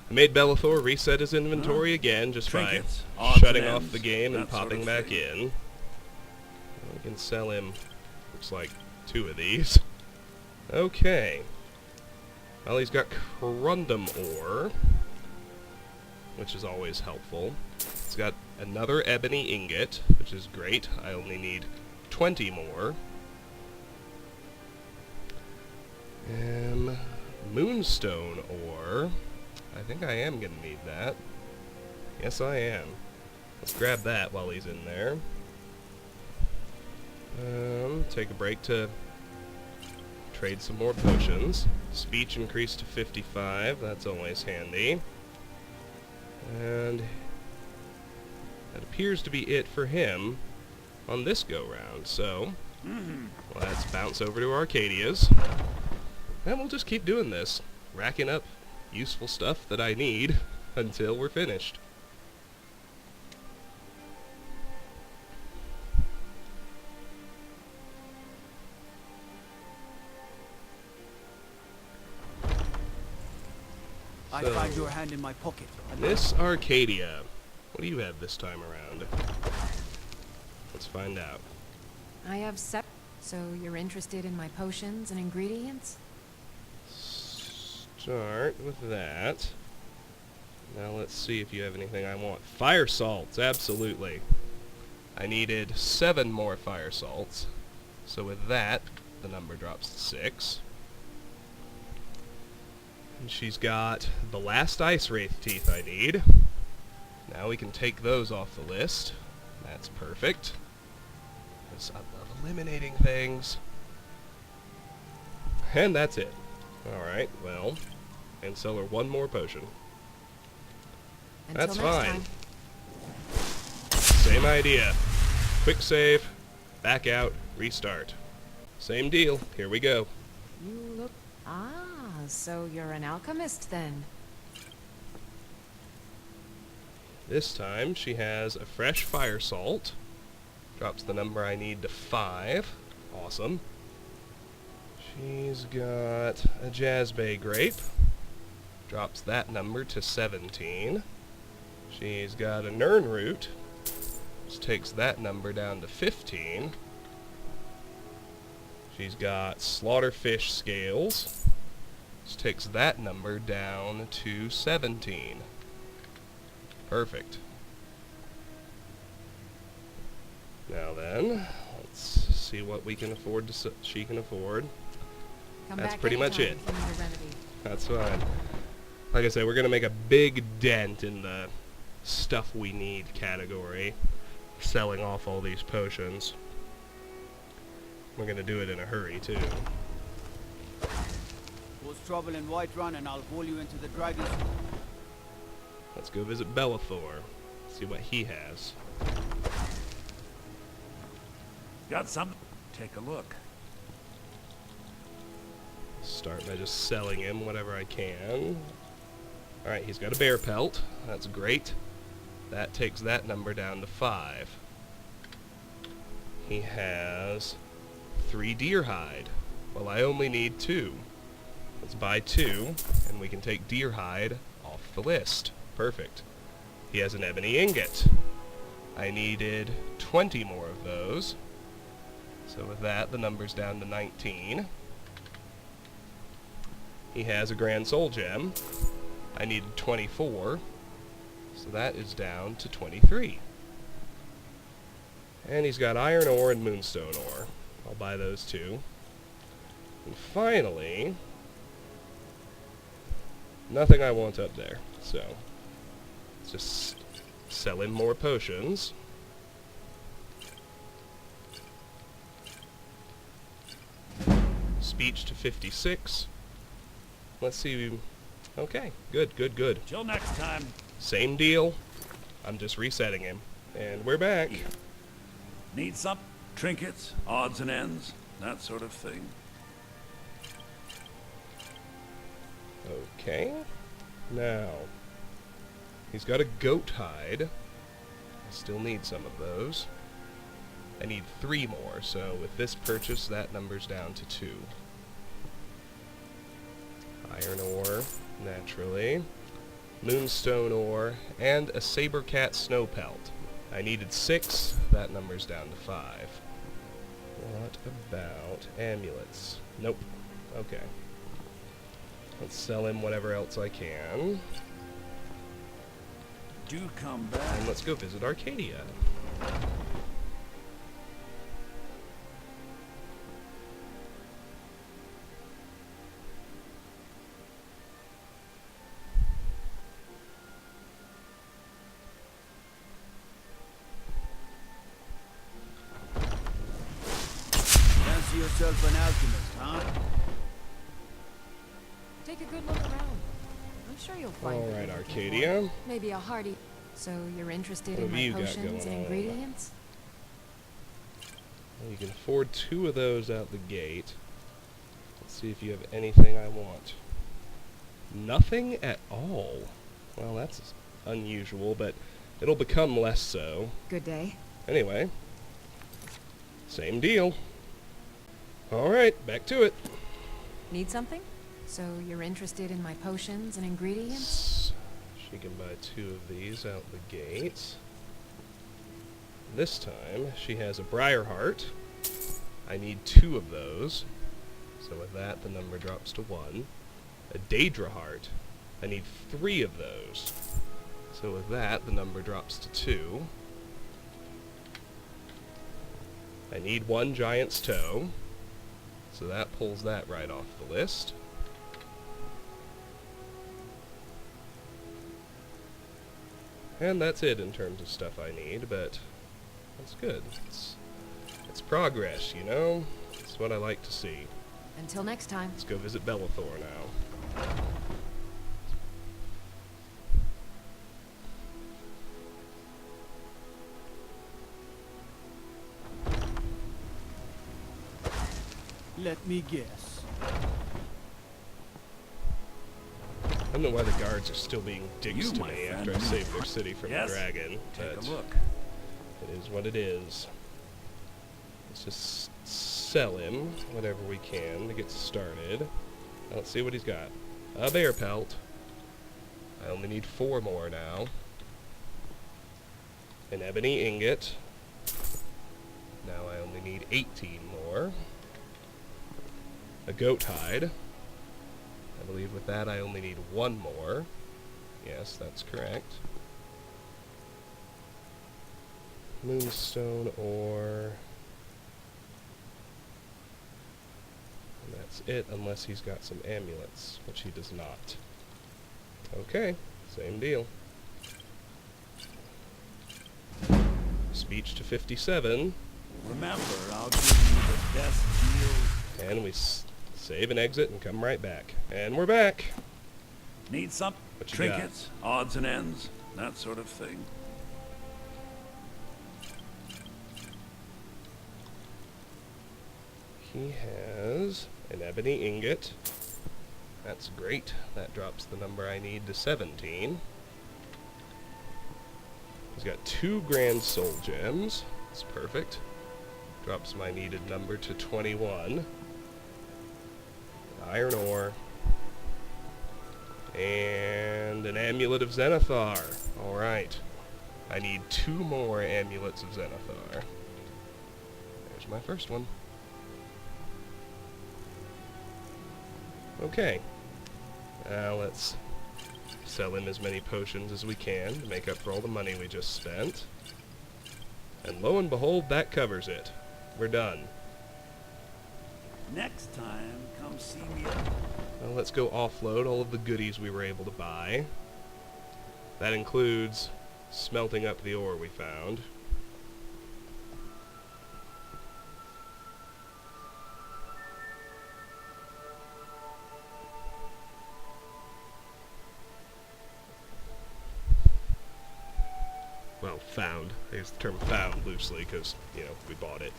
made Bellathor reset his inventory again just Trinkets, by odds shutting and off ends, the game and that sort popping of back thing. in. We can sell him, looks like 2 of these. Okay. Well, he's got corundum ore, which is always helpful. He's got another ebony ingot, which is great. I only need 20 more. Moonstone ore. I think I am going to need that. Yes, I am. Let's grab that while he's in there. Take a break to trade some more potions. Speech increased to 55. That's always handy. And that appears to be it for him on this go-round. So, let's bounce over to Arcadia's. And we'll just keep doing this, racking up useful stuff that I need until we're finished. I So, find your hand in my pocket. Miss Arcadia, what do you have this time around? Let's find out. I have So you're interested in my potions and ingredients? Start with that. Now let's see if you have anything I want. Fire salts, absolutely. I needed 7 more fire salts. So with that, the number drops to 6. And she's got the last Ice Wraith teeth I need. Now we can take those off the list. That's perfect. Because I love eliminating things. And that's it. Alright, well, and sell her 1 more potion. That's fine. Same idea. Quick save, back out, restart. Same deal. Here we go. You look... Ah, so you're an alchemist then. This time she has a fresh fire salt. Drops the number I need to 5. Awesome. She's got a Jazzbay grape. Drops that number to 17. She's got a Nirnroot. Which takes that number down to 15. She's got Slaughterfish scales. Which takes that number down to 17. Perfect. Now then, let's see what we can afford to she can afford. That's pretty much it. That's fine. Like I said, we're going to make a big dent in the stuff we need category, selling off all these potions. We're going to do it in a hurry, too. Cause trouble in Whiterun and I'll haul you into the dragon's... Let's go visit Bellathor, see what he has. Got some? Take a look. Start by just selling him whatever I can. Alright, he's got a bear pelt. That's great. That takes that number down to 5. He has 3 deer hide. Well, I only need 2. Let's buy 2, and we can take deer hide off the list. Perfect. He has an ebony ingot. I needed 20 more of those. So with that, the number's down to 19. He has a grand soul gem. I needed 24. So that is down to 23. And he's got iron ore and moonstone ore. I'll buy those too. And finally, nothing I want up there. So let's just sell him more potions. Speech to 56. Let's see. Okay, good, good, good. Till next time. Same deal. I'm just resetting him. And we're back. Here. Need some trinkets, odds and ends, that sort of thing. Okay. Now, he's got a goat hide. I still need some of those. I need 3 more, so with this purchase, that number's down to 2. Iron ore, naturally. Moonstone ore, and a saber cat snow pelt. I needed 6, that number's down to 5. What about amulets? Nope. Okay. Let's sell him whatever else I can. Do come back. And let's go visit Arcadia. Fancy yourself an alchemist, huh? Take a good look around. I'm sure you'll find All what right, you're looking Arcadia. for. Maybe a hearty. So you're interested What in have my you got potions going and on? ingredients? Well, you can afford 2 of those out the gate. Let's see if you have anything I want. Nothing at all. Well, that's unusual, but it'll become less so. Good day. Anyway, same deal. Alright, back to it. Need something? So you're interested in my potions and ingredients? She can buy 2 of these out the gate. This time, she has a briar heart. I need 2 of those. So with that, the number drops to 1. A Daedra heart. I need 3 of those. So with that, the number drops to 2. I need 1 giant's toe. So that pulls that right off the list. And that's it in terms of stuff I need, but that's good. It's progress, you know? It's what I like to see. Until next time. Let's go visit Bellathor now. Let me guess. I don't know why the guards are still being dicks You, to my me friend, after I saved their city from Yes? the dragon, Take but a look. it is what it is. Let's just sell him whatever we can to get started. Let's see what he's got. A bear pelt. I only need 4 more now. An ebony ingot. Now I only need 18 more. A goat hide. I believe with that I only need 1 more. Yes, that's correct. Moonstone ore. And that's it, unless he's got some amulets, which he does not. Okay, same deal. Speech to 57. Remember, I'll give you the best deal. And we save and exit and come right back. And we're back. Need some What you trinkets, odds and ends, that sort of thing. He has an ebony ingot. That's great. That drops the number I need to 17. He's got 2 grand soul gems. That's perfect. Drops my needed number to 21. iron ore, and an amulet of Zenithar. Alright. I need 2 more amulets of Zenithar. There's my first one. Okay. Now let's sell him as many potions as we can to make up for all the money we just spent. And lo and behold, that covers it. We're done. Next time, come see me. Well, let's go offload all of the goodies we were able to buy. That includes smelting up the ore we found. Well, found. I use the term found loosely because, you know, we bought it.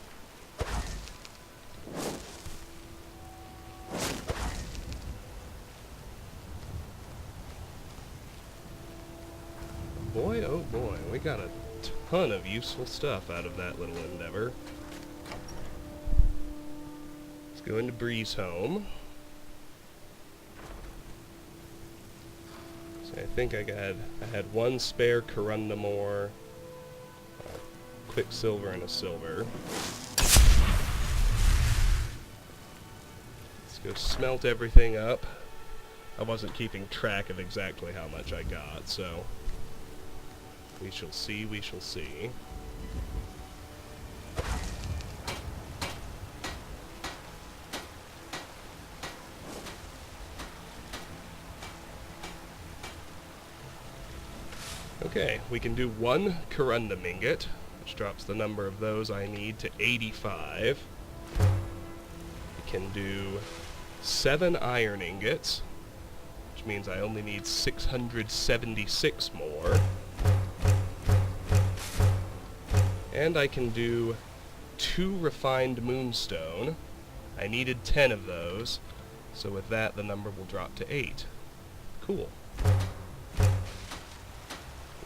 Boy, oh boy, we got a ton of useful stuff out of that little endeavor. Let's go into Breeze Home. So I think I had 1 spare corundum ore, quicksilver, and a silver. Let's go smelt everything up. I wasn't keeping track of exactly how much I got, so we shall see, we shall see. Okay, we can do 1 corundum ingot, which drops the number of those I need to 85. We can do 7 iron ingots, which means I only need 676 more. And I can do 2 refined moonstone. I needed 10 of those, so with that the number will drop to 8. Cool.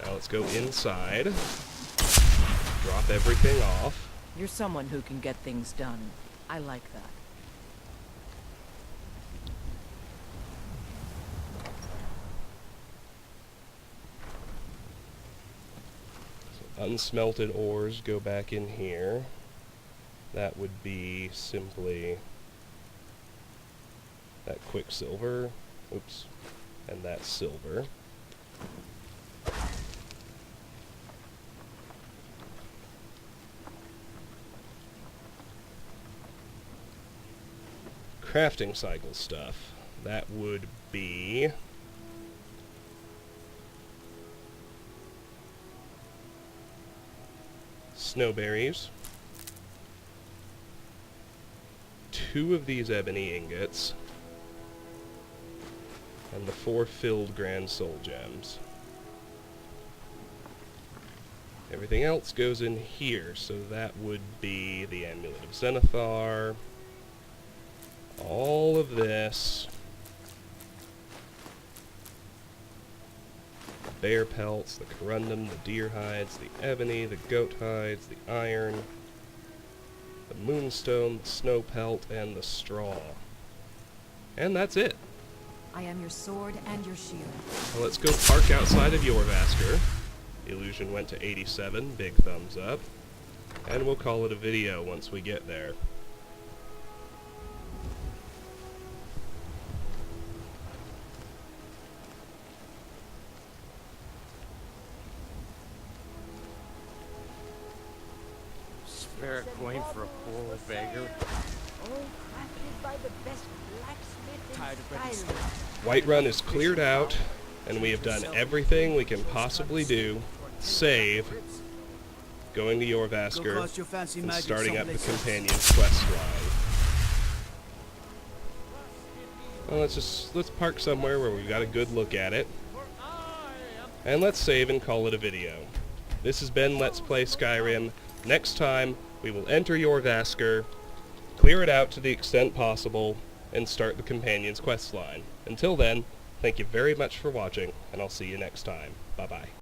Now let's go inside, drop everything off. You're someone who can get things done. I like that. Unsmelted ores go back in here. That would be simply that quicksilver, oops, and that silver. Crafting cycle stuff. That would be snowberries, 2 of these ebony ingots, and the 4 filled grand soul gems. Everything else goes in here, so that would be the amulet of Zenithar, all of this, the bear pelts, the corundum, the deer hides, the ebony, the goat hides, the iron, the moonstone, the snow pelt, and the straw. And that's it. I am your sword and your shield. Well, let's go park outside of Jorvaskr. Illusion went to 87, big thumbs up. And we'll call it a video once we get there. Spare a coin for a poor old beggar. All crafted by the best blacksmith in Skyrim. Whiterun is cleared out, and we have done everything we can possibly do, save going to Jorvaskr and starting up the companion's quest line. Well, let's park somewhere where we've got a good look at it, and let's save and call it a video. This has been Let's Play Skyrim. Next time, we will enter Jorvaskr, clear it out to the extent possible, and start the companion's quest line. Until then, thank you very much for watching, and I'll see you next time. Bye-bye.